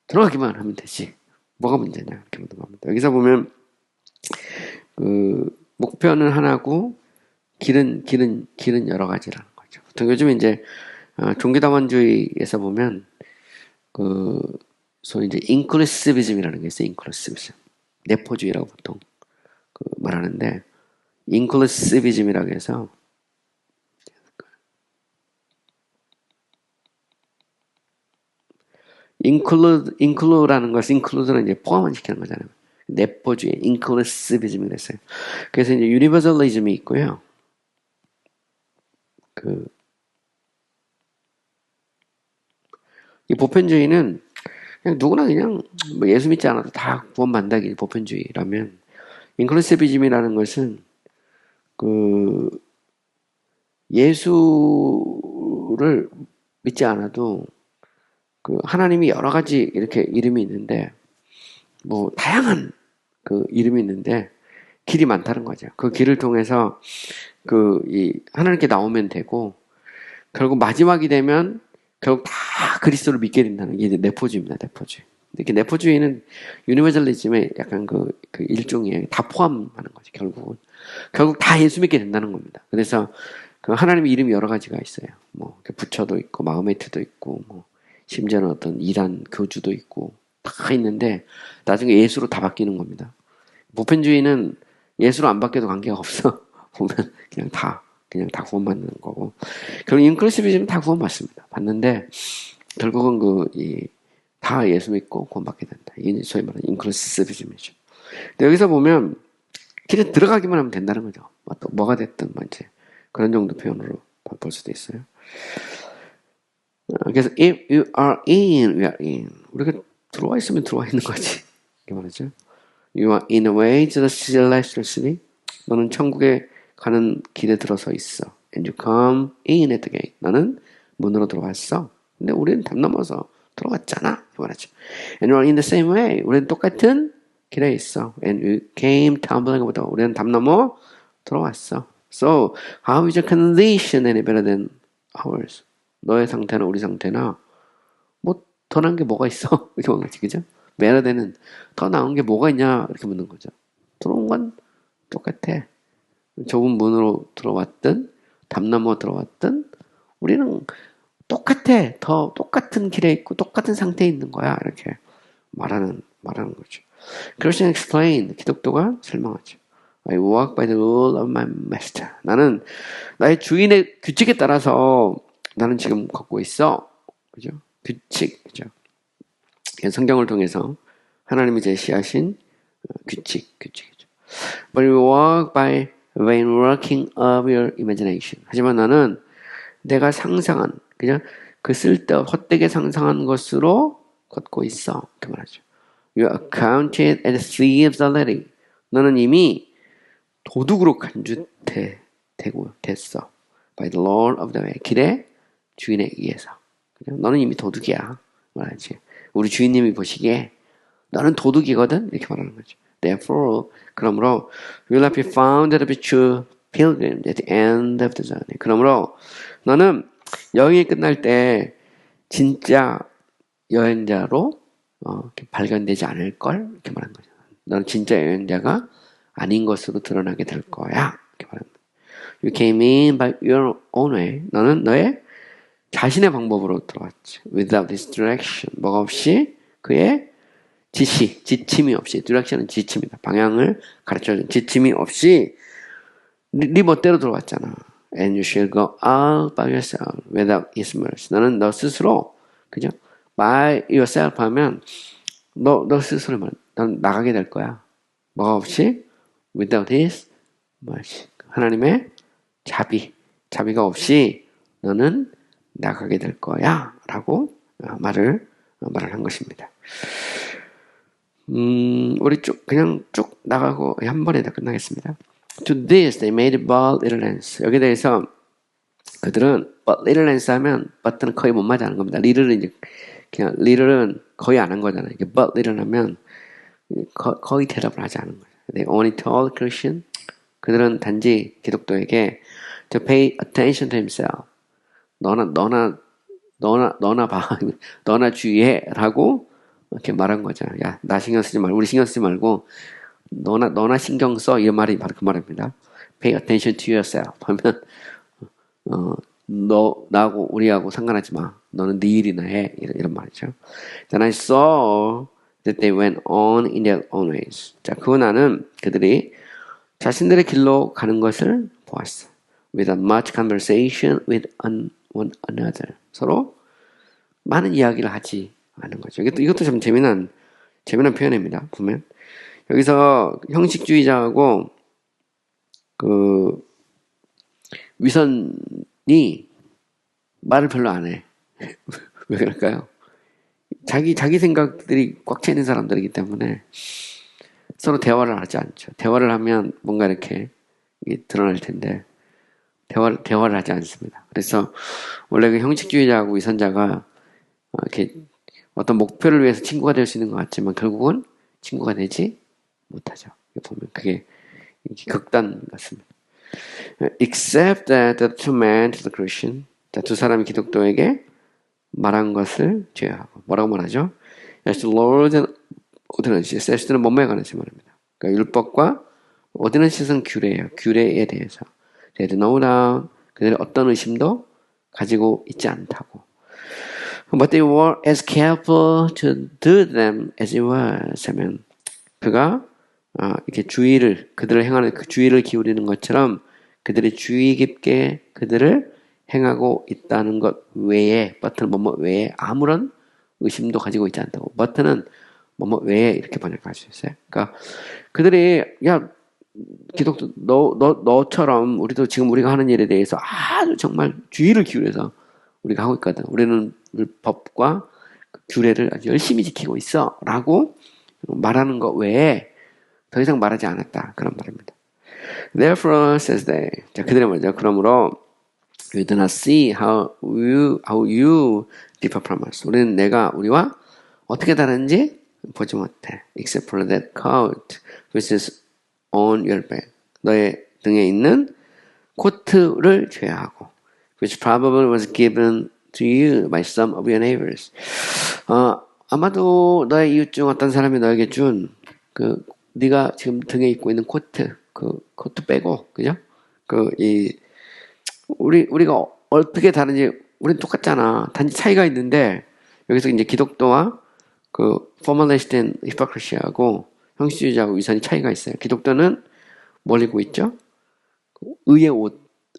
들어가기만 하면 되지. 뭐가 문제냐? 이렇게 묻는 겁니다. 여기서 보면, 목표는 하나고, 길은 여러 가지라는 거죠. 보통 요즘 이제, 종교다원주의에서 보면, 소위 이제, 인클루시비즘이라는 게 있어요. 인클루시비즘. 내포주의라고 보통, 말하는데, 인클루시비즘이라고 해서, include라는 것은 include는 이제 포함을 시키는 거잖아요. 내포주의, inclusivism이 됐어요. 그래서 이제 universalism이 있고요. 이 보편주의는 그냥 누구나 그냥 뭐 예수 믿지 않아도 다 구원받는다기 보편주의라면, 인클루시비즘이라는 것은 그 예수를 믿지 않아도 그 하나님이 여러 가지 이렇게 이름이 있는데, 뭐 다양한 그 이름이 있는데 길이 많다는 거죠. 그 길을 통해서 그 이 하나님께 나오면 되고, 결국 마지막이 되면 결국 다 그리스도를 믿게 된다는 게 이제 네포주의입니다. 네포주의. 이렇게 네포주의는 유니버설리즘의 약간 그 일종이에요. 다 포함하는 거죠. 결국 다 예수 믿게 된다는 겁니다. 그래서 그 하나님의 이름이 여러 가지가 있어요. 뭐 부처도 있고 마호메트도 있고, 뭐 심지어는 어떤 이란 교주도 있고 다 있는데 나중에 예수로 다 바뀌는 겁니다. 보편주의는 예수로 안 바뀌어도 관계가 없어. 보면 그냥 다 구원받는 거고. 결국 인클루시비즘은 다 구원받습니다. 받는데 결국은 다 예수 믿고 구원받게 된다. 이게 소위 말하는 인클루시비즘이죠. 근데 여기서 보면 길에 들어가기만 하면 된다는 거죠. 또 뭐가 됐든 뭐 이제 그런 정도 표현으로 볼 수도 있어요. 그래서 if you are in, we are in. 우리가 들어와 있으면 들어와 있는 거지. 이렇게 말하죠. You are in the way to the celestial city. 너는 천국에 가는 길에 들어서 있어. And you come in at the gate. 너는 문으로 들어왔어. 근데 우리는 담 넘어서 들어갔잖아. 이렇게 말하죠. And you are in the same way. 우리는 똑같은 길에 있어. And you came tumbling over. 우리는 담 넘어 들어왔어. So, how is your condition any better than ours? 너의 상태나 우리 상태나 뭐 더 나은 게 뭐가 있어? 이렇게 말하는 거지, 그죠? better than은 더 나은 게 뭐가 있냐? 이렇게 묻는 거죠. 들어온 건 똑같아. 좁은 문으로 들어왔든 담 넘어 들어왔든 우리는 똑같아. 더 똑같은 길에 있고 똑같은 상태에 있는 거야. 이렇게 말하는 거죠. Christian explain. 기독교가 설명하죠. I walk by the rule of my master. 나는 나의 주인의 규칙에 따라서 나는 지금 걷고 있어. 그죠? 규칙. 그죠? 성경을 통해서 하나님이 제시하신 규칙이죠. But we walk by vain working of your imagination. 하지만 나는 내가 상상한, 그냥 그 헛되게 상상한 것으로 걷고 있어. 이렇게 말하죠. You are accounted as thieves already. 너는 이미 도둑으로 됐어. By the Lord of the way. 길의 주인에 의해서. 너는 이미 도둑이야. 말하지. 우리 주인님이 보시기에 너는 도둑이거든. 이렇게 말하는 거죠. Therefore, 그러므로 you will not be found to be true pilgrim at the end of the journey. 그러므로 너는 여행이 끝날 때 진짜 여행자로 발견되지 않을 걸 이렇게 말하는 거죠. 너는 진짜 여행자가 아닌 것으로 드러나게 될 거야. 이렇게 말하는 거죠. You came in by your own way. 너는 너의 자신의 방법으로 들어왔지. Without this direction. 뭐가 없이 그의 지침이 없이. direction은 지침이다. 방향을 가르쳐주는 지침이 없이 네 멋대로 들어왔잖아. And you shall go out by yourself without his mercy. 너는 너 스스로, 그죠? by yourself 하면 너 스스로만 넌 나가게 될 거야. 뭐가 없이? without his mercy. 하나님의 자비가 없이 너는 나가게 될 거야. 라고 말을 한 것입니다. 우리 그냥 쭉 나가고 한 번에 다 끝나겠습니다. To this they made but little answer. 여기에 대해서 그들은 but little answer 하면 but는 거의 못 맞아 하는 겁니다. little은 이제 그냥 little은 거의 안 한 거잖아요. but little 하면 거의 대답을 하지 않은 거죠. They only told Christian. 그들은 단지 기독교에게 to pay attention to himself. 너나 봐. 너나 주의해라고 이렇게 말한 거죠. 야, 나 신경 쓰지 말고 우리 신경 쓰지 말고 너나 신경 써. 이 말이 바로 그 말입니다. Pay attention to yourself 하면 나하고 우리하고 상관하지 마. 너는 네 일이나 해. 이런 말이죠. Then I saw that they went on in their own ways. 자, 나는 그들이 자신들의 길로 가는 것을 보았어. Without much conversation with one another. 서로 많은 이야기를 하지 않은 거죠. 이것도 참 재미난 표현입니다. 보면 여기서 형식주의자하고 그 위선이 말을 별로 안 해. 왜 그럴까요? 자기 생각들이 꽉 차 있는 사람들이기 때문에 서로 대화를 하지 않죠. 대화를 하면 뭔가 이렇게 이게 드러날 텐데, 대화를 하지 않습니다. 그래서 원래 그 형식주의자하고 위선자가 이렇게 어떤 목표를 위해서 친구가 될 수 있는 것 같지만 결국은 친구가 되지 못하죠. 보면 그게 극단 같습니다. Except that the two men to the Christian, 두 사람이 기독교에게 말한 것을 제외하고 뭐라고 말하죠? As the Lord and ordinances, as는 뭐뭐에 관해서 말합니다. 그러니까 율법과 ordinances는 규례예요. 규례에 대해서. They had no doubt, 그들의 어떤 의심도 가지고 있지 않다고. But they were as careful to do them as it was. 하면 그가 이렇게 그들을 행하는 그 주의를 기울이는 것처럼 그들이 주의 깊게 그들을 행하고 있다는 것 외에, 버트는 뭐뭐 외에 아무런 의심도 가지고 있지 않다고. 버트는 뭐뭐 외에 이렇게 번역할 수 있어요. 그러니까 그들이 기독교 너처럼 우리도 지금 우리가 하는 일에 대해서 아주 정말 주의를 기울여서 우리가 하고 있거든. 우리는 법과 규례를 아주 열심히 지키고 있어라고 말하는 것 외에 더 이상 말하지 않았다. 그런 말입니다. Therefore, says they. 자, 그들의 말이죠. 그러므로 you do not see how you differ from us. 우리는 우리와 어떻게 다른지 보지 못해. Except for that coat which is on your back. 너의 등에 있는 코트를 제외하고 which probably was given to you by some of your neighbors. 아마도 너의 이웃 중 어떤 사람이 너에게 준 네가 지금 등에 입고 있는 코트 빼고, 그죠? 우리가 어떻게 다른지, 우린 똑같잖아. 단지 차이가 있는데, 여기서 이제 기독교와 포멀리스트인 히포크리시하고 형식주의자하고 위선이 차이가 있어요. 기독교는 뭘 입고 있죠? 의의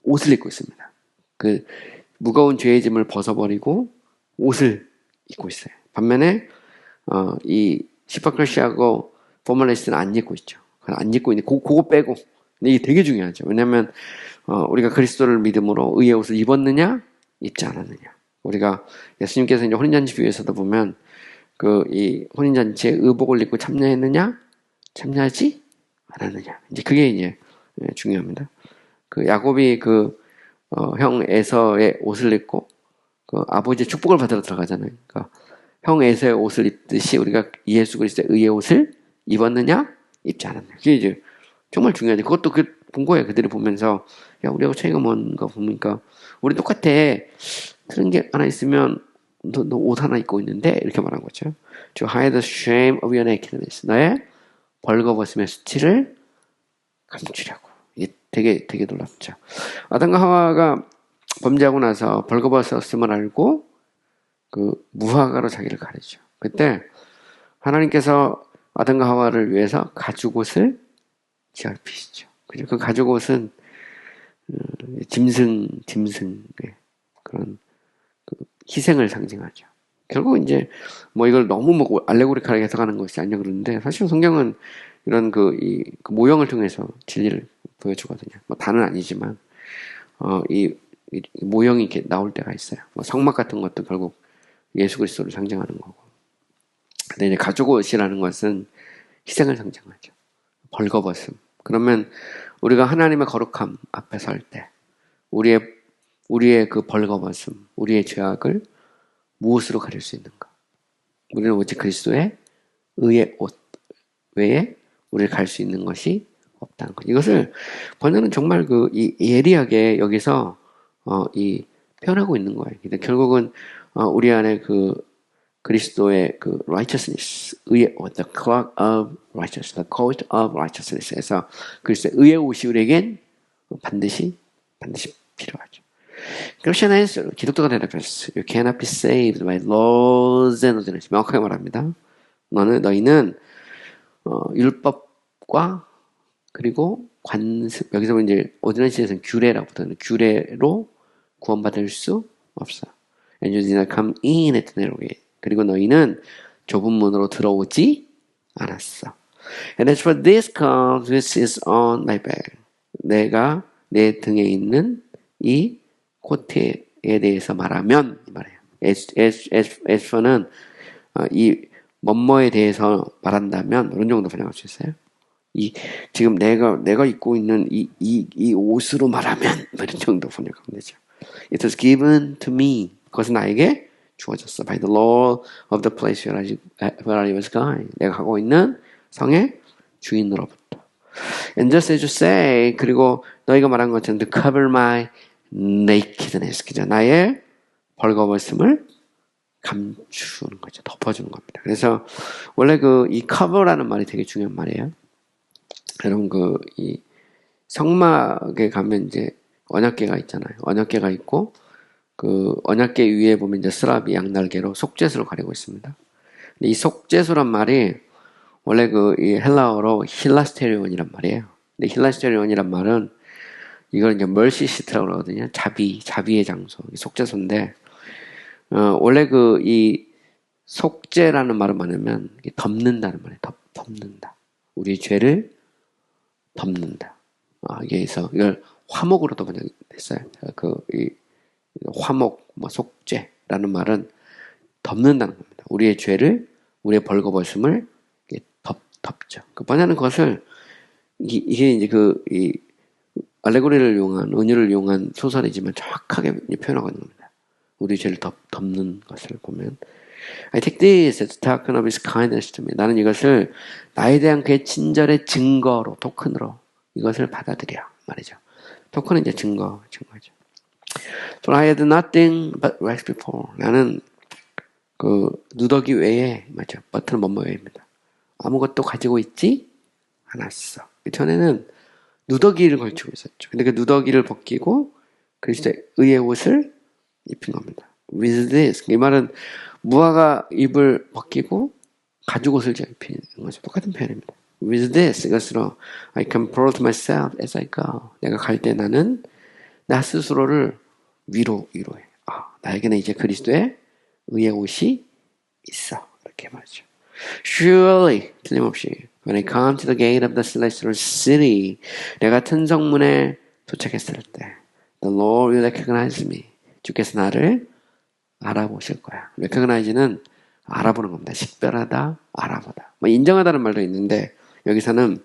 옷을 입고 있습니다. 무거운 죄의 짐을 벗어버리고 옷을 입고 있어요. 반면에, 이 히포크리시하고 포멀리스트는 안 입고 있죠. 안 입고 있는데, 그거 빼고. 근데 이게 되게 중요하죠. 왜냐면, 우리가 그리스도를 믿음으로 의의 옷을 입었느냐, 입지 않았느냐. 우리가 예수님께서 이제 혼인잔치 비유에서도 보면, 이 혼인잔치에 의복을 입고 참여했느냐, 참여하지 않았느냐. 이제 그게 이제 중요합니다. 야곱이 형 에서의 옷을 입고, 아버지의 축복을 받으러 들어가잖아요. 그러니까 형 에서의 옷을 입듯이 우리가 예수 그리스도의 의의 옷을 입었느냐, 입지 않았느냐. 그게 이제 정말 중요하죠. 그것도 본 거예요. 그들이 보면서, 우리하고 차이가 뭔가 보니까, 우리 똑같아. 그런 게 하나 있으면, 너 옷 하나 입고 있는데? 이렇게 말한 거죠. To hide the shame of your nakedness. 너의 벌거벗음의 수치를 감추려고. 이게 되게 놀랍죠. 아담과 하와가 범죄하고 나서 벌거벗었음을 알고, 무화과로 자기를 가리죠. 그때, 하나님께서 아담과 하와를 위해서 가죽옷을 지어피시죠. 그 가죽옷은 짐승 그런 희생을 상징하죠. 결국 이제 이걸 너무 알레고리컬하게 해석하는 것이 아니냐 그러는데 사실 성경은 이런 이 모형을 통해서 진리를 보여주거든요. 다는 아니지만 이 모형이 이렇게 나올 때가 있어요. 성막 같은 것도 결국 예수 그리스도를 상징하는 거고. 근데 이제 가죽옷이라는 것은 희생을 상징하죠. 벌거벗음. 그러면 우리가 하나님의 거룩함 앞에 설 때 우리의 벌거벗음, 우리의 죄악을 무엇으로 가릴 수 있는가? 우리는 오직 그리스도의 의의 옷 외에 우리를 갈 수 있는 것이 없다는 것. 이것을 번역은 정말 예리하게 여기서 표현하고 있는 거예요. 근데 결국은 우리 안에 그리스도의 righteousness, 의의 옷, the cloak of righteousness, the coat of righteousness에서 그리스도의 의의 옷이 우리에겐 반드시 필요하죠. Christian answer, 기독교가 대답했어요. You cannot be saved by laws and ordinances. 명확하게 말합니다. 너희는 율법과 그리고 관습, 여기서 이제 ordinance에서는 규례라고 부르는 규례로 구원받을 수 없어. And you did not come in at the narrow gate. 그리고 너희는 좁은 문으로 들어오지 않았어. And as for this coat which is on my back, 내가 내 등에 있는 이 코트에 대해서 말하면 이 말이에요. as for는 이 뭐뭐에 대해서 말한다면 이런 정도 번역할 수 있어요. 지금 내가 입고 있는 이 옷으로 말하면 이런 정도 번역하면 되죠. It was given to me. 그것은 나에게 주어졌어. By the Lord of the place where I was going. 내가 가고 있는 성의 주인으로부터. And just as you say, 그리고 너희가 말한 것처럼 to cover my nakedness. 그죠? 나의 벌거벗음을 감추는 거죠. 덮어주는 겁니다. 그래서 원래 이 cover라는 말이 되게 중요한 말이에요. 여러분 이 성막에 가면 이제 언약궤가 있잖아요. 언약궤가 있고 그 언약궤 위에 보면 이제 스랍이 양날개로 속죄소를 가리고 있습니다. 근데 이 속죄소란 말이 원래 이 헬라어로 힐라스테리온이란 말이에요. 근데 힐라스테리온이란 말은 이걸 이제 멀시시트라고 그러거든요. 자비의 장소, 속죄소인데 원래 이 속죄라는 말은 뭐냐면 덮는다는 말이에요. 덮는다. 우리의 죄를 덮는다. 여기서 이걸 화목으로도 번역됐어요. 이 화목, 속죄라는 말은 덮는다는 겁니다. 우리의 죄를, 우리의 벌거벗음을 덮죠. 그 번역하는 것을 이게 이제 이 알레고리를 이용한 은유를 이용한 소설이지만 정확하게 표현하고 있는 겁니다. 우리 죄를 덮는 것을 보면 I take this as a token of his kindness to me. 나는 이것을 나에 대한 그의 친절의 증거로, 토큰으로 이것을 받아들여 말이죠. 토큰은 이제 증거죠. So I had nothing but rags before. 나는 누더기 외에 맞죠. 버튼은 뭐뭐 외입니다. 아무것도 가지고 있지 않았어. 전에는 누더기를 걸치고 있었죠. 근데 그 누더기를 벗기고 그리스도의 의의 옷을 입힌 겁니다. With this. 이 말은 무화과 잎을 벗기고 가죽 옷을 입히는 거죠. 똑같은 표현입니다. With this. 이것으로 I comport myself as I go. 내가 갈 때 나는 나 스스로를 위로해. 나에게는 이제 그리스도의 의의 옷이 있어. 이렇게 말이죠. Surely, 틀림없이 when I come to the gate of the celestial city, 내가 천성문에 도착했을 때 the Lord will recognize me. 주께서 나를 알아보실 거야. recognize는 알아보는 겁니다. 식별하다, 알아보다. 인정하다는 말도 있는데 여기서는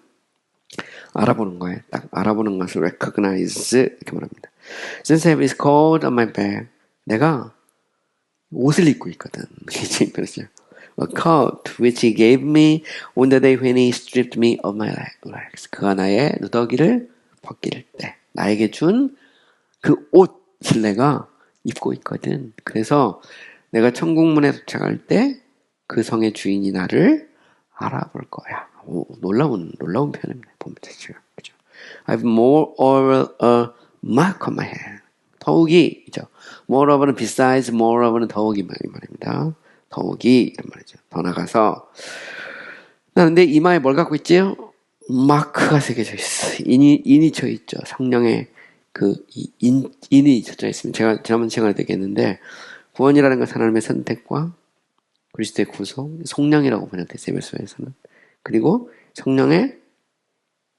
알아보는 거예요. 딱 알아보는 것을 recognize 이렇게 말합니다. Since I have his coat on my back, 내가 옷을 입고 있거든. 그렇죠. A coat which he gave me on the day when he stripped me of my legs. 그가 나의 누더기를 벗길 때 나에게 준 그 옷을 내가 입고 있거든. 그래서 내가 천국문에 도착할 때 그 성의 주인이 나를 알아볼 거야. 놀라운 표현입니다. 보면 되죠. 그죠? I have moreover a mark on my hand. 더욱이, 그죠? moreover는 besides, moreover는 더욱이 말입니다. 더욱이 이런 말이죠. 더 나가서 나는 내 이마에 뭘 갖고 있지요? 마크가 새겨져 있어. 인이 쳐 있죠. 성령의 인이 쳐져 있으면 제가 지난번 시간에 얘기했는데 구원이라는 것은 하나님의 선택과 그리스도의 구속, 성령이라고 번역됐어요. 에베소에서는. 그리고 성령의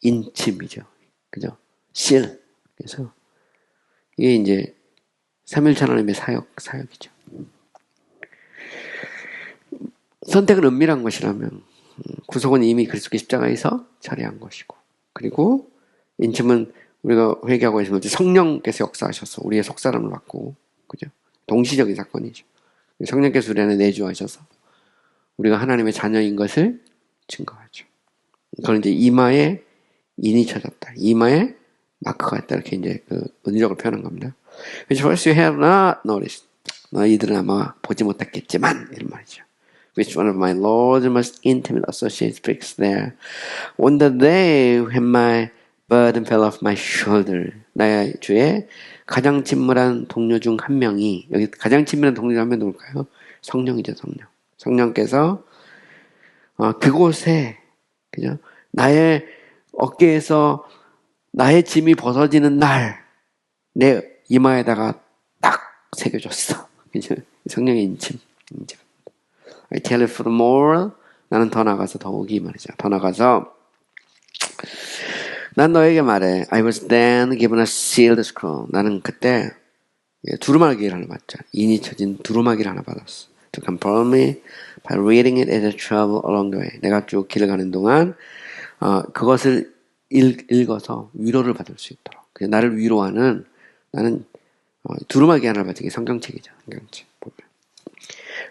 인침이죠. 그죠? 실. 그래서 이게 이제 삼일체 하나님의 사역이죠. 선택은 은밀한 것이라면 구속은 이미 그리스도의 십자가에서 처리한 것이고, 그리고 인침은 우리가 회개하고 있으면 성령께서 역사하셔서 우리의 속사람을 바꾸고, 그죠? 동시적인 사건이죠. 성령께서 우리 안에 내주하셔서 우리가 하나님의 자녀인 것을 증거하죠. 그건 이제 이마에 인이 쳐졌다. 이마에 마크가 있다. 이렇게 이제 은유적으로 표현한 겁니다. Which first you have not noticed. 너희들은 아마 보지 못했겠지만, 이런 말이죠. Which one of my Lord's most intimate associates speaks there. On the day when my burden fell off my shoulder. 나의 주의 가장 친밀한 동료 중 한 명이, 여기 가장 친밀한 동료 중 한 명 누굴까요? 성령이죠, 성령. 성령께서 그곳에, 그죠? 나의 어깨에서 나의 짐이 벗어지는 날, 내 이마에다가 딱 새겨줬어. 그죠? 성령의 인침. I tell you furthermore, 나는 더 나가서 더욱이 말이죠. 더 나가서 난 너에게 말해. I was then given a sealed scroll. 나는 그때 두루마기를 하나 받죠. 인이 쳐진 두루마기를 하나 받았어. to comfort me by reading it as I travel along the way. 내가 쭉 길을 가는 동안 그것을 읽어서 위로를 받을 수 있도록. 그래서 나를 위로하는 나는 두루마기 하나를 받은 게 성경책이죠. 성경책 보면.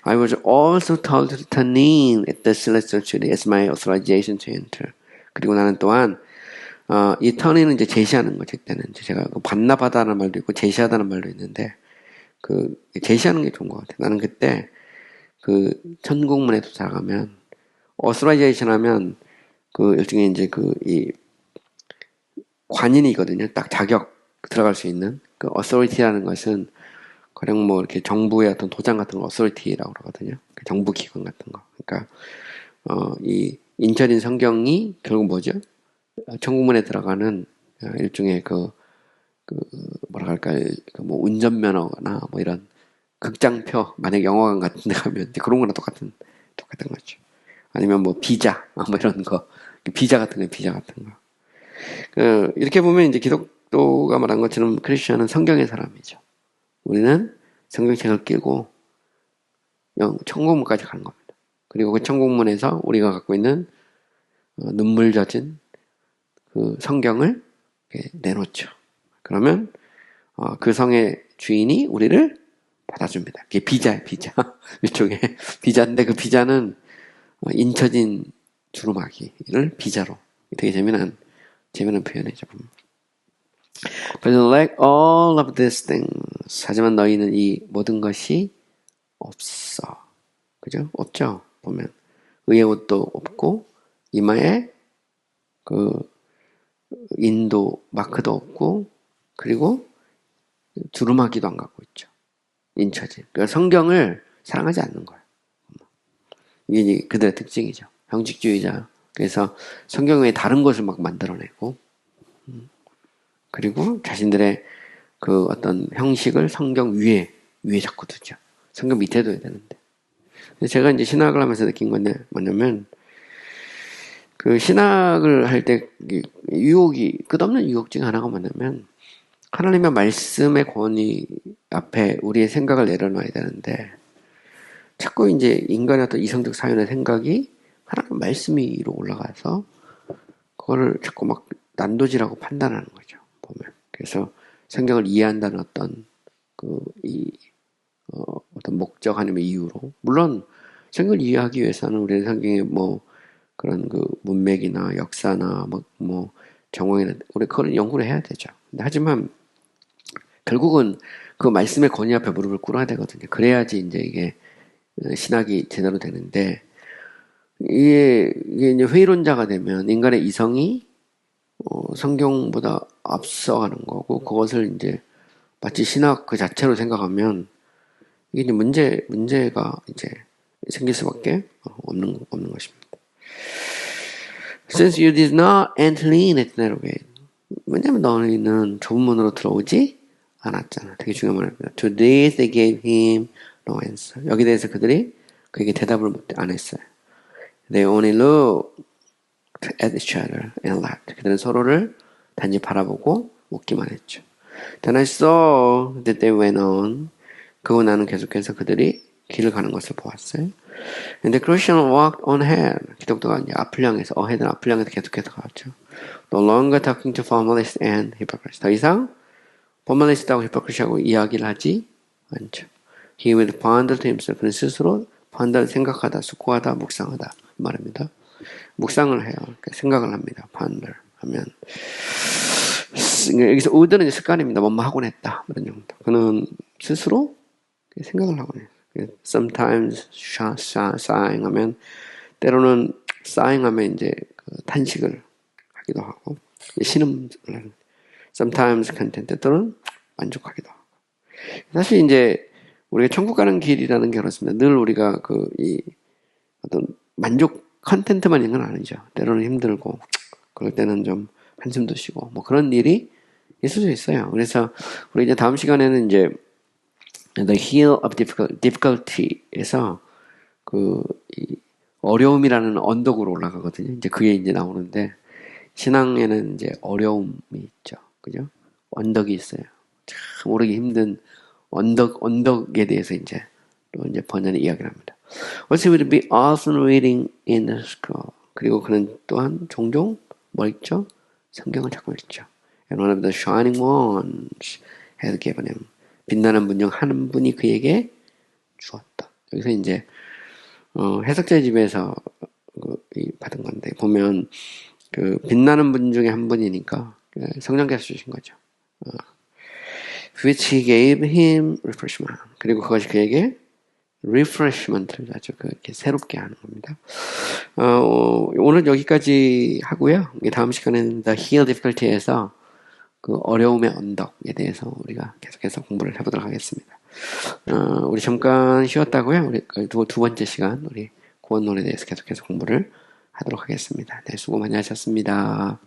I was also told to turn in at the celestial city as my authorization to enter. 그리고 나는 또한 이 턴인은 이제 제시하는 거죠. 그때는 이제 제가 반납하다는 말도 있고 제시하다는 말도 있는데 그 제시하는 게 좋은 것 같아요. 나는 그때 그 천국문에 도착하면 authorization 하면 그 일종의 이제 이 관인이거든요. 딱 자격 들어갈 수 있는 그 authority라는 것은 가령 뭐 이렇게 정부의 어떤 도장 같은 거 authority라고 그러거든요. 정부 기관 같은 거. 그러니까 이 인철인 성경이 결국 뭐죠? 천국문에 들어가는 일종의 뭐라 할까요? 뭐 운전면허나 뭐 이런 극장표, 만약 영화관 같은 데 가면 그런 거랑 똑같은 거죠. 아니면 뭐 비자, 뭐 이런 거. 비자 같은 거. 이렇게 보면 이제 기독교가 말한 것처럼 크리스천은 성경의 사람이죠. 우리는 성경책을 끼고 천국문까지 가는 겁니다. 그리고 그 천국문에서 우리가 갖고 있는 눈물 젖은 그 성경을 내놓죠. 그러면 그 성의 주인이 우리를 받아줍니다. 그게 비자예요, 비자. 일종의 비자인데 그 비자는 인쳐진 두루마기를 비자로. 되게 재미난 표현이죠. But like all of these things, 하지만 너희는 이 모든 것이 없어. 그죠? 없죠? 보면 의의 옷도 없고 이마에 그 인도 마크도 없고 그리고 두루마기도 안 갖고 있죠. 인처진. 그러니까 성경을 사랑하지 않는 거예요. 이게 그들의 특징이죠. 형식주의자. 그래서 성경 외에 다른 것을 막 만들어내고 그리고 자신들의 그 어떤 형식을 성경 위에 자꾸 두죠. 성경 밑에 둬야 되는데. 제가 이제 신학을 하면서 느낀 건데 뭐냐면 그 신학을 할 때 유혹이 끝없는 유혹 중에 하나가 뭐냐면 하나님의 말씀의 권위 앞에 우리의 생각을 내려놔야 되는데 자꾸 이제 인간의 어떤 이성적 사유의 생각이 하나님 말씀 위로 올라가서 그거를 자꾸 막 난도질하고 판단하는 거죠. 보면 그래서 성경을 이해한다는 어떤 어떤 목적 아니면 이유로 물론 성경을 이해하기 위해서는 우리는 성경의 뭐 그런 그 문맥이나 역사나 뭐 정황이나 우리 그걸 연구를 해야 되죠. 근데 하지만 결국은 그 말씀의 권위 앞에 무릎을 꿇어야 되거든요. 그래야지 이제 이게 신학이 제대로 되는데 이게 이제 회의론자가 되면 인간의 이성이 성경보다 앞서가는 거고 그것을 이제 마치 신학 그 자체로 생각하면 이게 이제 문제가 이제 생길 수밖에 없는 것입니다. Since you did not enter in at narrow gate. 왜냐면 너희는 좁은 문으로 들어오지 않았잖아. 되게 중요한 말입니다. To this they gave him no answer. 여기에 대해서 그들이 그에게 대답을 안 했어요. They only looked at each other and laughed. 그들은 서로를 단지 바라보고 웃기만 했죠. Then I saw that they went on. 그후 나는 계속해서 그들이 길을 가는 것을 보았어요. And the Christian walked on ahead. 기독교가 이제 앞을 향해서 ahead는 앞을 향해서 계속해서 갔죠. No longer talking to formalists and hypocrites. 더 이상 포멀리스트하고 히포크리트하고 이야기를 하지 않죠. He would ponder to himself. 그는 스스로 ponder 생각하다, 숙고하다, 묵상하다 말입니다. 묵상을 해요. 그러니까 생각을 합니다. ponder 하면 여기서 would는 습관입니다. 뭐뭐 하곤 했다 이런 정도. 그는 스스로 생각을 하곤 해요. Sometimes sighing 하면 때로는 sighing 하면 이제 탄식을 하기도 하고 신음을 하는. Sometimes content 때로는 만족하기도 하고. 사실 이제 우리가 천국 가는 길이라는 게 그렇습니다. 늘 우리가 이 어떤 만족 컨텐트만 있는 건 아니죠. 때로는 힘들고 그럴 때는 좀 한숨도 쉬고 뭐 그런 일이 있을 수 있어요. 그래서 우리 이제 다음 시간에는 이제 The Hill of Difficulty에서 이 어려움이라는 언덕으로 올라가거든요. 이제 그게 이제 나오는데 신앙에는 이제 어려움이 있죠. 그죠? 언덕이 있어요. 참 오르기 힘든 언덕에 대해서 이제 이제 번연의 이야기를 합니다. Also, he would be often reading in the school. 그리고 그는 또한 종종 뭐 읽죠? 성경을 자꾸 읽죠. And one of the shining ones had given him. 빛나는 분 중 한 분이 그에게 주었다. 여기서 이제 해석자의 집에서 받은 건데 보면 그 빛나는 분 중에 한 분이니까 성령께서 주신 거죠. Which he gave him refreshment. 그리고 그것이 그에게 refreshment를 아주 그렇게 새롭게 하는 겁니다. 오늘 여기까지 하고요. 다음 시간에는 The Heal Difficulty에서 그 어려움의 언덕에 대해서 우리가 계속해서 공부를 해보도록 하겠습니다. 우리 잠깐 쉬었다고요. 우리 두 번째 시간 우리 구원론에 대해서 계속해서 공부를 하도록 하겠습니다. 네, 수고 많이 하셨습니다.